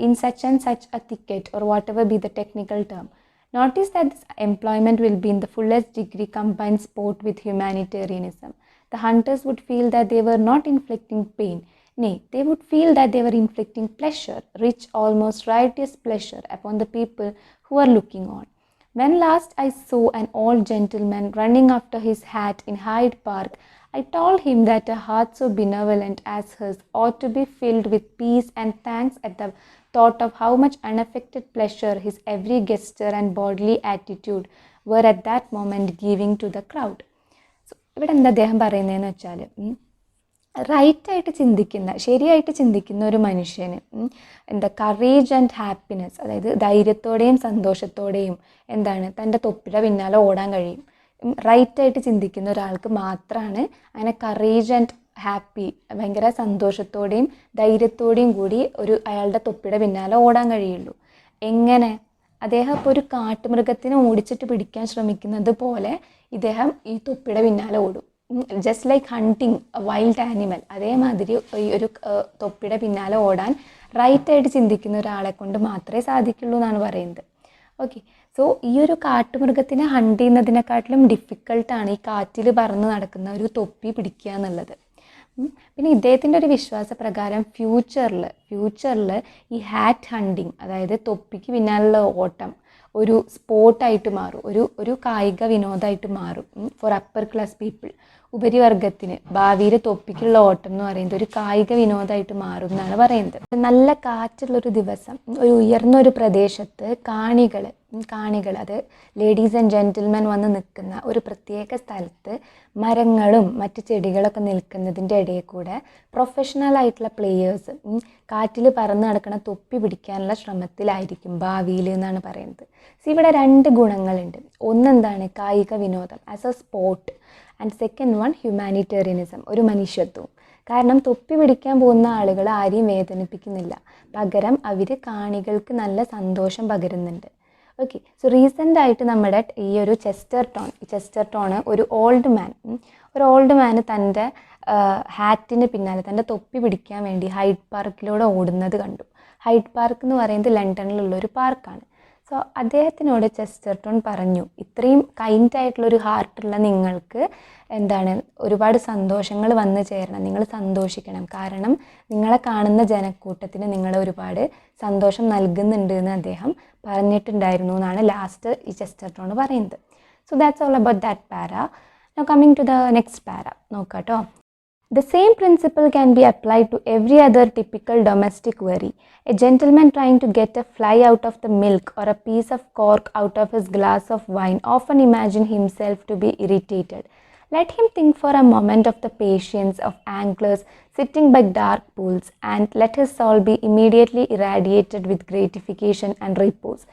in such and such a thicket, or whatever be the technical term. Notice that this employment will be in the fullest degree combined sport with humanitarianism. The hunters would feel that they were not inflicting pain. Nay, they would feel that they were inflicting pleasure, rich, almost riotous pleasure, upon the people who are looking on. When last I saw an old gentleman running after his hat in Hyde Park, I told him that a heart so benevolent as his ought to be filled with peace and thanks at the thought of how much unaffected pleasure his every gesture and bodily attitude were at that moment giving to the crowd. So, ഇവിടെ എന്താ അദ്ദേഹം പറയുന്നതെന്ന് വെച്ചാൽ റൈറ്റായിട്ട് ചിന്തിക്കുന്ന, ശരിയായിട്ട് ചിന്തിക്കുന്ന ഒരു മനുഷ്യന് എന്താ കറേജ് ആൻഡ് ഹാപ്പിനെസ്, അതായത് ധൈര്യത്തോടെയും സന്തോഷത്തോടെയും എന്താണ് തൻ്റെ തൊപ്പിയുടെ പിന്നാലെ ഓടാൻ കഴിയും. റൈറ്റായിട്ട് ചിന്തിക്കുന്ന ഒരാൾക്ക് മാത്രമാണ് അങ്ങനെ കറേജ് ആൻഡ് ഹാപ്പി, ഭയങ്കര സന്തോഷത്തോടെയും ധൈര്യത്തോടെയും കൂടി അയാളുടെ തൊപ്പിയുടെ പിന്നാലെ ഓടാൻ കഴിയുള്ളൂ. എങ്ങനെ? അദ്ദേഹം ഇപ്പോൾ ഒരു കാട്ടുമൃഗത്തിനെ ഓടിച്ചിട്ട് പിടിക്കാൻ ശ്രമിക്കുന്നത് പോലെ ഇദ്ദേഹം ഈ തൊപ്പിയുടെ പിന്നാലെ ഓടും. Just like hunting wild animal, അതേമാതിരി ഈ ഒരു തൊപ്പിയുടെ പിന്നാലെ ഓടാൻ റൈറ്റായിട്ട് ചിന്തിക്കുന്ന ഒരാളെ കൊണ്ട് മാത്രമേ സാധിക്കുള്ളൂ എന്നാണ് പറയുന്നത്. ഓക്കെ, സോ ഈ ഒരു കാട്ടുമൃഗത്തിനെ ഹണ്ട് ചെയ്യുന്നതിനെക്കാട്ടിലും ഡിഫിക്കൾട്ടാണ് ഈ കാറ്റിൽ പറന്ന് നടക്കുന്ന ഒരു തൊപ്പി പിടിക്കുക എന്നുള്ളത്. പിന്നെ ഇദ്ദേഹത്തിൻ്റെ ഒരു വിശ്വാസപ്രകാരം ഫ്യൂച്ചറിൽ ഈ ഹാറ്റ് ഹണ്ടിങ്, അതായത് തൊപ്പിക്ക് പിന്നാലുള്ള ഓട്ടം ഒരു സ്പോർട്ടായിട്ട് മാറും, ഒരു കായിക വിനോദമായിട്ട് മാറും ഫോർ അപ്പർ ക്ലാസ് പീപ്പിൾ. ഉപരിവർഗത്തിന് ഭാവിയിൽ തൊപ്പിക്കുള്ള ഓട്ടം എന്ന് പറയുന്നത് ഒരു കായിക വിനോദമായിട്ട് മാറും എന്നാണ് പറയുന്നത്. നല്ല കാറ്റുള്ളൊരു ദിവസം ഒരു ഉയർന്നൊരു പ്രദേശത്ത് കാണികൾ അത് ലേഡീസ് ആൻഡ് ജെൻറ്റിൽമെൻ വന്ന് നിൽക്കുന്ന ഒരു പ്രത്യേക സ്ഥലത്ത് മരങ്ങളും മറ്റ് ചെടികളൊക്കെ നിൽക്കുന്നതിൻ്റെ ഇടയിൽ കൂടെ പ്രൊഫഷണലായിട്ടുള്ള പ്ലേയേഴ്സ് കാറ്റിൽ പറന്ന് നടക്കുന്ന തൊപ്പി പിടിക്കാനുള്ള ശ്രമത്തിലായിരിക്കും ഭാവിയിൽ എന്നാണ് പറയുന്നത്. ഇവിടെ 2 ഗുണങ്ങളുണ്ട്. ഒന്നെന്താണ്? കായിക വിനോദം as a sport, and second one humanitarianism, ഒരു മനുഷ്യത്വവും. കാരണം തൊപ്പി പിടിക്കാൻ പോകുന്ന ആളുകൾ ആരെയും വേദനിപ്പിക്കുന്നില്ല, പകരം അവർ കാണികൾക്ക് നല്ല സന്തോഷം പകരുന്നുണ്ട്. ഓക്കെ, സോ റീസെൻ്റായിട്ട് നമ്മുടെ ഈ ഒരു ചെസ്റ്റർടോൺ ഒരു ഓൾഡ് മാൻ തൻ്റെ ഹാറ്റിന് പിന്നാലെ തൻ്റെ തൊപ്പി പിടിക്കാൻ വേണ്ടി ഹൈഡ് പാർക്കിലൂടെ ഓടുന്നത് കണ്ടു. ഹൈഡ് പാർക്ക് എന്ന് പറയുന്നത് ലണ്ടനിലുള്ളൊരു പാർക്കാണ്. സോ അദ്ദേഹത്തിനോട് ചെസ്റ്റർടോൺ പറഞ്ഞു, ഇത്രയും കൈൻഡായിട്ടുള്ളൊരു ഹാർട്ടുള്ള നിങ്ങൾക്ക് എന്താണ് ഒരുപാട് സന്തോഷങ്ങൾ വന്നു ചേരണം, നിങ്ങൾ സന്തോഷിക്കണം, കാരണം നിങ്ങളെ കാണുന്ന ജനക്കൂട്ടത്തിന് നിങ്ങൾ ഒരുപാട് സന്തോഷം നൽകുന്നുണ്ട് എന്ന് അദ്ദേഹം പറഞ്ഞിട്ടുണ്ടായിരുന്നു എന്നാണ് ലാസ്റ്റ് ഈ ചെസ്റ്റർടോൺ പറയുന്നത്. So that's all about that para. Now coming to the next para നോക്കാട്ടോ. The same principle can be applied to every other typical domestic worry. A gentleman trying to get a fly out of the milk or a piece of cork out of his glass of wine often imagine himself to be irritated. Let him think for a moment of the patience of anglers sitting by dark pools, and let his soul be immediately irradiated with gratification and repose.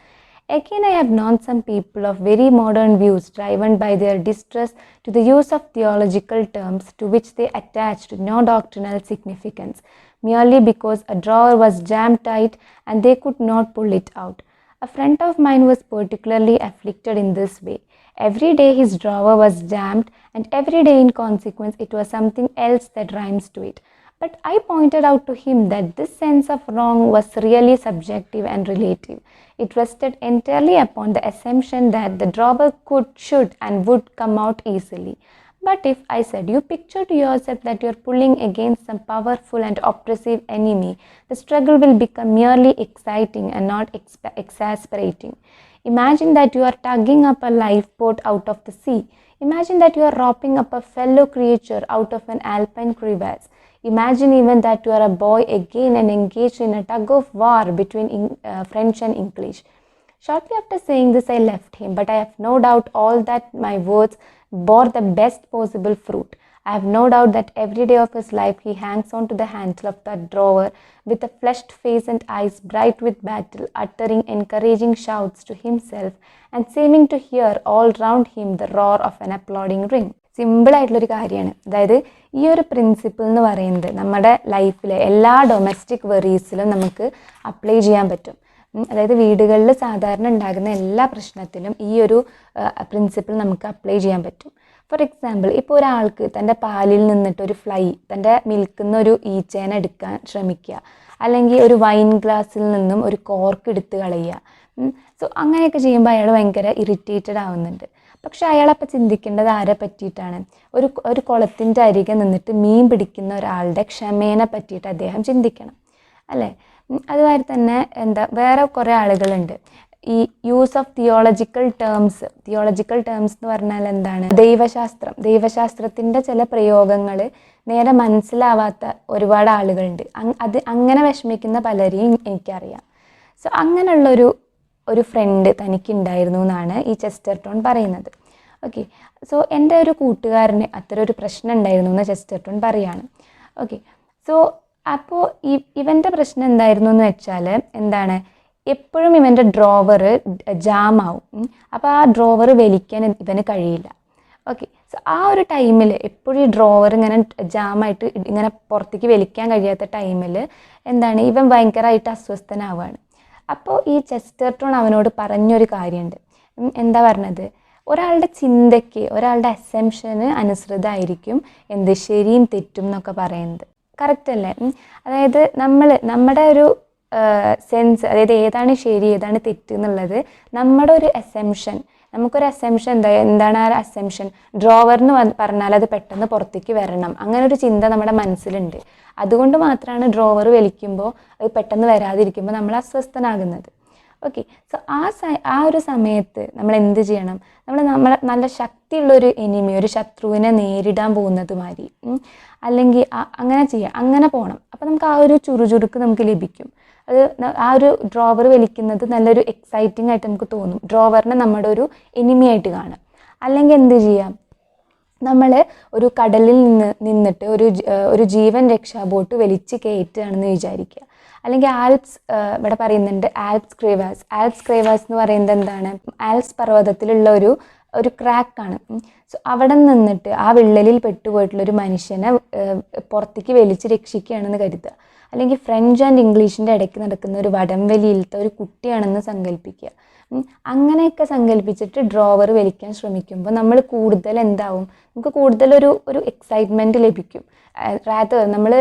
Again, I have known some people of very modern views driven by their distress to the use of theological terms to which they attached no doctrinal significance, merely because a drawer was jammed tight and they could not pull it out. A friend of mine was particularly afflicted in this way. Every day his drawer was jammed, and every day in consequence it was something else that rhymes to it. But I pointed out to him that this sense of wrong was really subjective and relative. It rested entirely upon the assumption that the drawer could, should and would come out easily. But if, I said, you picture to yourself that you are pulling against some powerful and oppressive enemy, the struggle will become merely exciting and not exasperating. Imagine that you are tugging up a lifeboat out of the sea. Imagine that you are roping up a fellow creature out of an alpine crevasse. Imagine even that you are a boy again and engaged in a tug of war between French and English. Shortly after saying this, I left him, but I have no doubt all that my words bore the best possible fruit. I have no doubt that every day of his life he hangs on to the handle of that drawer with a flushed face and eyes bright with battle, uttering encouraging shouts to himself and seeming to hear all round him the roar of an applauding ring. സിമ്പിളായിട്ടുള്ളൊരു കാര്യമാണ്. അതായത് ഈ ഒരു principle എന്ന് പറയുന്നത് നമ്മുടെ ലൈഫിലെ എല്ലാ ഡൊമസ്റ്റിക് വെറീസിലും നമുക്ക് അപ്ലൈ ചെയ്യാൻ പറ്റും. അതായത് വീടുകളിൽ സാധാരണ ഉണ്ടാകുന്ന എല്ലാ പ്രശ്നത്തിലും ഈ ഒരു പ്രിൻസിപ്പിൾ നമുക്ക് അപ്ലൈ ചെയ്യാൻ പറ്റും. ഫോർ എക്സാമ്പിൾ, ഇപ്പോൾ ഒരാൾക്ക് തൻ്റെ പാലിൽ നിന്നിട്ടൊരു ഫ്ലൈ, തൻ്റെ മിൽക്കിൽ നിന്ന് ഒരു ഈച്ചേനെ എടുക്കാൻ ശ്രമിക്കുക, അല്ലെങ്കിൽ ഒരു വൈൻ ഗ്ലാസ്സിൽ നിന്നും ഒരു കോർക്ക് എടുത്ത് കളയുക. സോ അങ്ങനെയൊക്കെ ചെയ്യുമ്പോൾ അയാൾ ഭയങ്കര ഇറിറ്റേറ്റഡ് ആവുന്നുണ്ട്. പക്ഷെ അയാളപ്പോൾ ചിന്തിക്കേണ്ടത് ആരെ പറ്റിയിട്ടാണ്? ഒരു കുളത്തിൻ്റെ അരികെ നിന്നിട്ട് മീൻ പിടിക്കുന്ന ഒരാളുടെ ക്ഷമേനെ പറ്റിയിട്ട് അദ്ദേഹം ചിന്തിക്കണം, അല്ലേ? അതുമാതിരി തന്നെ വേറെ കുറേ ആളുകളുണ്ട്. ഈ യൂസ് ഓഫ് തിയോളജിക്കൽ ടേംസ് എന്ന് പറഞ്ഞാൽ എന്താണ്, ദൈവശാസ്ത്രത്തിൻ്റെ ചില പ്രയോഗങ്ങൾ നേരെ മനസ്സിലാവാത്ത ഒരുപാട് ആളുകളുണ്ട്. അങ്ങനെ വിഷമിക്കുന്ന പലരെയും എനിക്കറിയാം. സോ അങ്ങനെയുള്ളൊരു ഫ്രണ്ട് തനിക്കുണ്ടായിരുന്നു എന്നാണ് ഈ ചെസ്റ്റർടൺ പറയുന്നത്. ഓക്കെ, സോ എൻ്റെ ഒരു കൂട്ടുകാരന് അത്തരം ഒരു പ്രശ്നം ഉണ്ടായിരുന്നു എന്ന് ചെസ്റ്റർടൺ പറയാണ്. ഓക്കെ, സോ അപ്പോൾ ഇവൻ്റെ പ്രശ്നം എന്തായിരുന്നു എന്ന് വെച്ചാൽ എന്താണ്, എപ്പോഴും ഇവൻ്റെ ഡ്രോവർ ജാമാവും. അപ്പോൾ ആ ഡ്രോവർ വലിക്കാൻ ഇവന് കഴിയില്ല. ഓക്കെ, സോ ആ ഒരു ടൈമിൽ എപ്പോഴും ഈ ഡ്രോവർ ഇങ്ങനെ ജാമായിട്ട് ഇങ്ങനെ പുറത്തേക്ക് വലിക്കാൻ കഴിയാത്ത ടൈമിൽ എന്താണ്, ഇവൻ ഭയങ്കരമായിട്ട് അസ്വസ്ഥനാവുകയാണ്. അപ്പോൾ ഈ ചെസ്റ്റർടൺ അവനോട് പറഞ്ഞൊരു കാര്യമുണ്ട്. എന്താ പറഞ്ഞത്, ഒരാളുടെ ചിന്തയ്ക്ക്, ഒരാളുടെ അസംഷന് അനുസൃതമായിരിക്കും എന്ത് ശരിയും തെറ്റും എന്നൊക്കെ പറയുന്നത്. കറക്റ്റ് അല്ലേ? അതായത് നമ്മുടെ ഒരു സെൻസ്, അതായത് ഏതാണ് ശരി ഏതാണ് തെറ്റ് എന്നുള്ളത് നമ്മുടെ ഒരു അസംഷൻ, നമുക്കൊരു അസംഷൻ എന്താണ് ആ അസംഷൻ, ഡ്രോവർ എന്ന് പറഞ്ഞാൽ അത് പെട്ടെന്ന് പുറത്തേക്ക് വരണം, അങ്ങനെ ഒരു ചിന്ത നമ്മുടെ മനസ്സിലുണ്ട്. അതുകൊണ്ട് മാത്രമാണ് ഡ്രോവർ വലിക്കുമ്പോൾ അത് പെട്ടെന്ന് വരാതിരിക്കുമ്പോൾ നമ്മൾ അസ്വസ്ഥനാകുന്നത്. ഓക്കെ, സോ ആ ഒരു സമയത്ത് നമ്മൾ എന്ത് ചെയ്യണം, നമ്മളെ നല്ല ശക്തിയുള്ളൊരു എനിമി, ഒരു ശത്രുവിനെ നേരിടാൻ പോകുന്നത് മാതിരി, അല്ലെങ്കിൽ അങ്ങനെ ചെയ്യാം, അങ്ങനെ പോകണം. അപ്പോൾ നമുക്ക് ആ ഒരു ചുറുചുറുക്ക് നമുക്ക് ലഭിക്കും. അത് ആ ഒരു ഡ്രോവർ വലിക്കുന്നത് നല്ലൊരു എക്സൈറ്റിംഗ് ആയിട്ട് നമുക്ക് തോന്നും. ഡ്രോവറിനെ നമ്മുടെ ഒരു എനിമിയായിട്ട് കാണാം. അല്ലെങ്കിൽ എന്ത് ചെയ്യാം, നമ്മൾ ഒരു കടലിൽ നിന്നിട്ട് ഒരു ജീവൻ രക്ഷാ ബോട്ട് വലിച്ച് കയറ്റുകയാണെന്ന് വിചാരിക്കുക. അല്ലെങ്കിൽ ഇവിടെ പറയുന്നുണ്ട് ആൽപ്സ് ക്രേവാസ് എന്ന് പറയുന്നത് എന്താണ്, ആൽപ്സ് പർവ്വതത്തിലുള്ള ഒരു ക്രാക്കാണ്. സോ അവിടെ നിന്നിട്ട് ആ വിള്ളലിൽ പെട്ടുപോയിട്ടുള്ള ഒരു മനുഷ്യനെ പുറത്തേക്ക് വലിച്ച് രക്ഷിക്കുകയാണെന്ന് കരുതുക. അല്ലെങ്കിൽ ഫ്രഞ്ച് ആൻഡ് ഇംഗ്ലീഷിൻ്റെ ഇടയ്ക്ക് നടക്കുന്ന ഒരു വടംവലിയിലത്തെ ഒരു കുട്ടിയാണെന്ന് സങ്കല്പിക്കുക. അങ്ങനെയൊക്കെ സങ്കല്പിച്ചിട്ട് ഡ്രോവർ വലിക്കാൻ ശ്രമിക്കുമ്പോൾ നമ്മൾ കൂടുതൽ എന്താവും, നമുക്ക് കൂടുതൽ ഒരു എക്സൈറ്റ്മെൻറ്റ് ലഭിക്കും. നമ്മൾ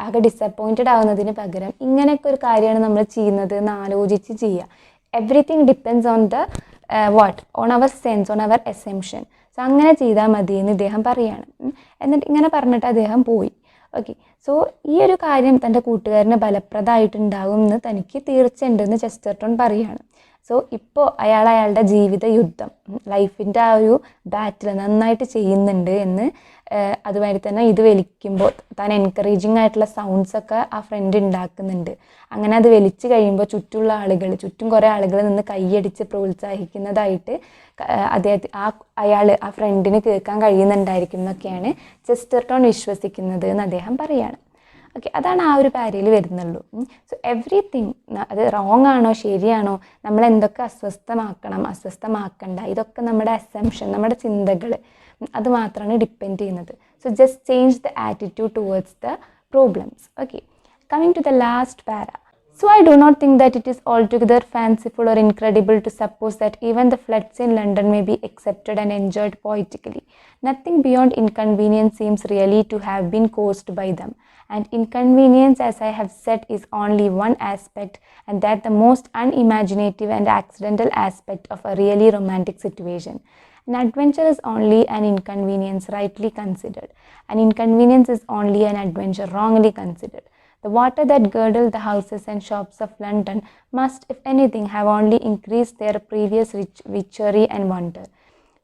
ആകെ ഡിസപ്പോയിൻറ്റഡ് ആവുന്നതിന് പകരം ഇങ്ങനെയൊക്കെ ഒരു കാര്യമാണ് നമ്മൾ ചെയ്യുന്നത് എന്ന് ആലോചിച്ച് ചെയ്യുക. Everything depends on on our sense, on our assumption. So അങ്ങനെ ചെയ്താൽ മതി എന്ന് ഇദ്ദേഹം പറയുകയാണ്. എന്നിട്ട് ഇങ്ങനെ പറഞ്ഞിട്ട് അദ്ദേഹം പോയി. ഓക്കെ, സോ ഈ ഒരു കാര്യം തൻ്റെ കൂട്ടുകാരന് ഫലപ്രദമായിട്ടുണ്ടാകും എന്ന് തനിക്ക് തീർച്ചയുണ്ടെന്ന് ചെസ്റ്റർടൺ പറയുകയാണ്. സോ ഇപ്പോൾ അയാളുടെ ജീവിത യുദ്ധം, ലൈഫിൻ്റെ ആ ഒരു ബാറ്റിൽ നന്നായിട്ട് ചെയ്യുന്നുണ്ട് എന്ന്, അതുമാതിരി തന്നെ ഇത് വലിക്കുമ്പോൾ താൻ എൻകറേജിങ് ആയിട്ടുള്ള സൗണ്ട്സൊക്കെ ആ ഫ്രണ്ട് ഉണ്ടാക്കുന്നുണ്ട്. അങ്ങനെ അത് വലിച്ചു കഴിയുമ്പോൾ ചുറ്റും കുറേ ആളുകൾ നിന്ന് കൈയടിച്ച് പ്രോത്സാഹിക്കുന്നതായിട്ട് ആ ഫ്രണ്ടിന് കേൾക്കാൻ കഴിയുന്നുണ്ടായിരിക്കും എന്നൊക്കെയാണ് ചെസ്റ്റർടൺ വിശ്വസിക്കുന്നത് എന്ന് അദ്ദേഹം പറയുകയാണ്. ഓക്കെ, അതാണ് ആ ഒരു പാരയിൽ വരുന്നുള്ളൂ. സോ എവറിത്തിങ്, അത് റോങ് ആണോ ശരിയാണോ, നമ്മൾ എന്തൊക്കെ അസ്വസ്ഥമാക്കണ്ട, ഇതൊക്കെ നമ്മുടെ അസംഷൻ, നമ്മുടെ ചിന്തകൾ, അത് മാത്രമാണ് ഡിപ്പെൻഡ് ചെയ്യുന്നത്. So just change the attitude towards the problems. Okay, coming to the last para. So I do not think that it is altogether fanciful or incredible to suppose that even the floods in London may be accepted and enjoyed poetically. Nothing beyond inconvenience seems really to have been caused by them. And inconvenience, as I have said, is only one aspect, and that the most unimaginative and accidental aspect of a really romantic situation. An adventure is only an inconvenience rightly considered. An inconvenience is only an adventure wrongly considered. The water that girdled the houses and shops of London must, if anything, have only increased their previous witchery and wonder.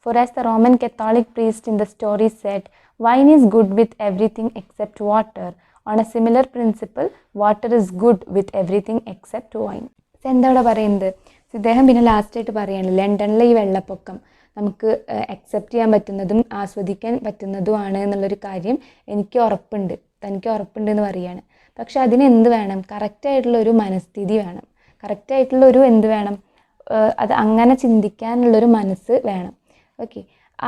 For as the Roman Catholic priest in the story said, wine is good with everything except water. On a similar principle, water is good with everything except wine. എന്താ ഇവിടെ പറയുന്നത്? ഇദ്ദേഹം പിന്നെ ലാസ്റ്റായിട്ട് പറയുകയാണ്, ലണ്ടനിലെ ഈ വെള്ളപ്പൊക്കം നമുക്ക് അക്സെപ്റ്റ് ചെയ്യാൻ പറ്റുന്നതും ആസ്വദിക്കാൻ പറ്റുന്നതുമാണ് എന്നുള്ളൊരു കാര്യം തനിക്ക് ഉറപ്പുണ്ട് എന്ന് പറയുകയാണ്. പക്ഷെ അതിന് എന്ത് വേണം? കറക്റ്റായിട്ടുള്ളൊരു മനസ്ഥിതി വേണം. കറക്റ്റായിട്ടുള്ളൊരു എന്ത് വേണം? അത് അങ്ങനെ ചിന്തിക്കാനുള്ളൊരു മനസ്സ് വേണം. ഓക്കെ,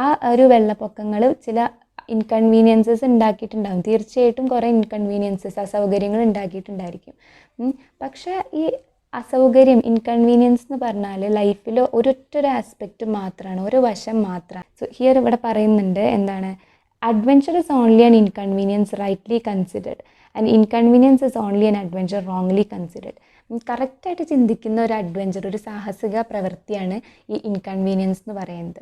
ആ ഒരു വെള്ളപ്പൊക്കങ്ങൾ ചില ഇൻകൺവീനിയൻസസ് ഉണ്ടാക്കിയിട്ടുണ്ടാകും. തീർച്ചയായിട്ടും കുറേ അസൗകര്യങ്ങൾ ഉണ്ടാക്കിയിട്ടുണ്ടായിരിക്കും. പക്ഷേ ഈ ഇൻകൺവീനിയൻസ് എന്ന് പറഞ്ഞാൽ ലൈഫിൽ ഒരൊറ്റൊരു ആസ്പെക്റ്റ് മാത്രമാണ്, ഒരു വശം മാത്രമാണ്. സോ ഹിയർ ഇവിടെ പറയുന്നുണ്ട് എന്താണ്, adventure is only an inconvenience rightly considered and inconvenience is only an adventure wrongly considered. കറക്റ്റായിട്ട് ചിന്തിക്കുന്ന ഒരു അഡ്വഞ്ചർ, ഒരു സാഹസിക പ്രവൃത്തിയാണ് ഈ ഇൻകൺവീനിയൻസ് എന്ന് പറയുന്നത്.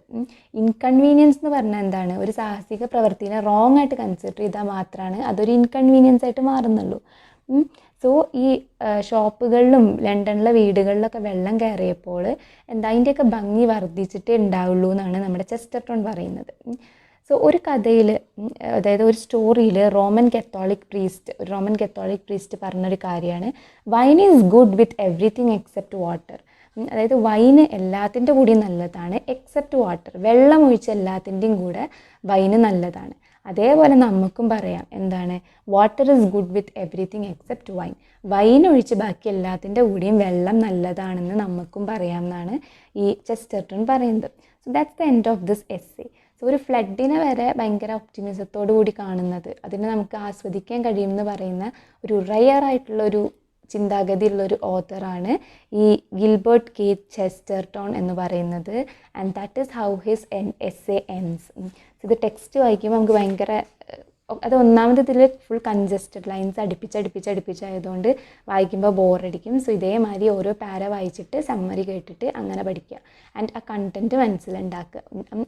ഇൻകൺവീനിയൻസ് എന്ന് പറഞ്ഞാൽ എന്താണ്? ഒരു സാഹസിക പ്രവൃത്തിനെ റോങ് ആയിട്ട് കൺസിഡർ ചെയ്താൽ മാത്രമാണ് അതൊരു ഇൻകൺവീനിയൻസ് ആയിട്ട് മാറുന്നുള്ളൂ. സോ ഈ ഷോപ്പുകളിലും ലണ്ടനിലെ വീടുകളിലൊക്കെ വെള്ളം കയറിയപ്പോൾ അതിൻ്റെയൊക്കെ ഭംഗി വർദ്ധിച്ചിട്ടേ ഉണ്ടാവുള്ളൂ എന്നാണ് നമ്മുടെ ചെസ്റ്റർടൺ പറയുന്നത്. സോ ഒരു കഥയിൽ, അതായത് ഒരു സ്റ്റോറിയിൽ റോമൻ കത്തോളിക് പ്രീസ്റ്റ് പറഞ്ഞൊരു കാര്യമാണ്, wine is good with everything except water. അതായത് വൈന് എല്ലാത്തിൻ്റെ കൂടിയും നല്ലതാണ് എക്സെപ്റ്റ് വാട്ടർ. വെള്ളം ഒഴിച്ച എല്ലാത്തിൻ്റെയും കൂടെ വൈന് നല്ലതാണ്. അതേപോലെ നമുക്കും പറയാം എന്താണ്, water is good with everything except wine. Wine ഒഴിച്ച് ബാക്കി എല്ലാത്തിൻ്റെ കൂടിയും വെള്ളം നല്ലതാണെന്ന് നമുക്കും പറയാമെന്നാണ് ഈ ചെസ്റ്റർടൺ പറയുന്നത്. So that's the end of this essay. So ഒരു ഫ്ലഡിനെ വരെ ഭയങ്കര ഒപ്റ്റിമിസത്തോടു കൂടി കാണുന്നത്, അതിനെ നമുക്ക് ആസ്വദിക്കാൻ കഴിയുമെന്ന് പറയുന്ന ഒരു റയർ ആയിട്ടുള്ളൊരു ചിന്താഗതിയുള്ളൊരു ഓത്തറാണ് ഈ ഗിൽബർട്ട് കെ ചെസ്റ്റർടൺ എന്ന് പറയുന്നത്. And that is how his essay ends. ഇത് ടെക്സ്റ്റ് വായിക്കുമ്പോൾ നമുക്ക് ഭയങ്കര, അത് ഒന്നാമത് ഇതിൽ ഫുൾ കൺജസ്റ്റഡ് ലൈൻസ് അടുപ്പിച്ചായതുകൊണ്ട് വായിക്കുമ്പോൾ ബോറടിക്കും. സോ ഇതേമാതിരി ഓരോ പാര വായിച്ചിട്ട് സമ്മറി കേട്ടിട്ട് അങ്ങനെ പഠിക്കുക. ആൻഡ് ആ കണ്ടൻറ്റ് മനസ്സിലുണ്ടാക്കുക.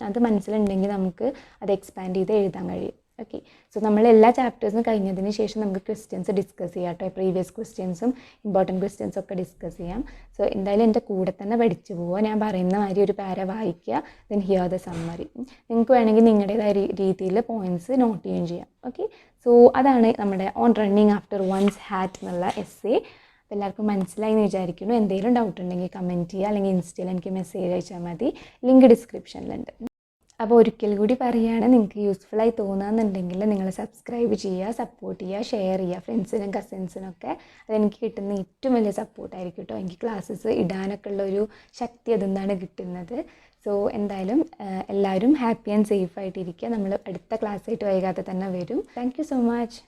അത് മനസ്സിലുണ്ടെങ്കിൽ നമുക്ക് അത് എക്സ്പാൻഡ് ചെയ്ത് എഴുതാൻ കഴിയും. ഓക്കെ, സോ നമ്മൾ എല്ലാ ചാപ്റ്റേഴ്സും കഴിഞ്ഞതിന് ശേഷം നമുക്ക് ക്വസ്റ്റ്യൻസ് ഡിസ്കസ് ചെയ്യാം കേട്ടോ. പ്രീവിയസ് ക്വസ്റ്റ്യൻസും ഇമ്പോർട്ടൻറ്റ് ക്വസ്റ്റ്യൻസും ഒക്കെ ഡിസ്കസ് ചെയ്യാം. സോ എന്തായാലും എൻ്റെ കൂടെ തന്നെ പഠിച്ചു പോവുക. ഞാൻ പറയുന്ന മാതിരി ഒരു പാര വായിക്കുക, ദെൻ ഹിയർ ദ സമ്മറി. നിങ്ങൾക്ക് വേണമെങ്കിൽ നിങ്ങളുടേതായ രീതിയിൽ പോയിൻറ്റ്സ് നോട്ട് ചെയ്യുകയും ചെയ്യാം. ഓക്കെ, സോ അതാണ് നമ്മുടെ on running after one's hat എന്നുള്ള എസ്സേ. അപ്പോൾ എല്ലാവർക്കും മനസ്സിലായി എന്ന് വിചാരിക്കുന്നു. എന്തെങ്കിലും ഡൗട്ട് ഉണ്ടെങ്കിൽ കമൻറ്റ് ചെയ്യുക, അല്ലെങ്കിൽ ഇൻസ്റ്റയിൽ എനിക്ക് മെസ്സേജ് അയച്ചാൽ മതി. ലിങ്ക് ഡിസ്ക്രിപ്ഷനിലുണ്ട്. അപ്പോൾ ഒരിക്കൽ കൂടി പറയുകയാണ്, നിങ്ങൾക്ക് യൂസ്ഫുള്ളായി തോന്നുകയെന്നുണ്ടെങ്കിൽ നിങ്ങൾ സബ്സ്ക്രൈബ് ചെയ്യുക, സപ്പോർട്ട് ചെയ്യുക, ഷെയർ ചെയ്യുക ഫ്രണ്ട്സിനും കസിൻസിനൊക്കെ. അതെനിക്ക് കിട്ടുന്ന ഏറ്റവും വലിയ സപ്പോർട്ടായിരിക്കും കേട്ടോ. എനിക്ക് ക്ലാസ്സസ് ഇടാനൊക്കെ ഉള്ളൊരു ശക്തി അതിൽ നിന്നാണ് കിട്ടുന്നത്. സോ എന്തായാലും എല്ലാവരും ഹാപ്പി ആൻഡ് സേഫ് ആയിട്ടിരിക്കുക. നമ്മൾ അടുത്ത ക്ലാസ്സായിട്ട് വൈകാതെ തന്നെ വരും. Thank you so much.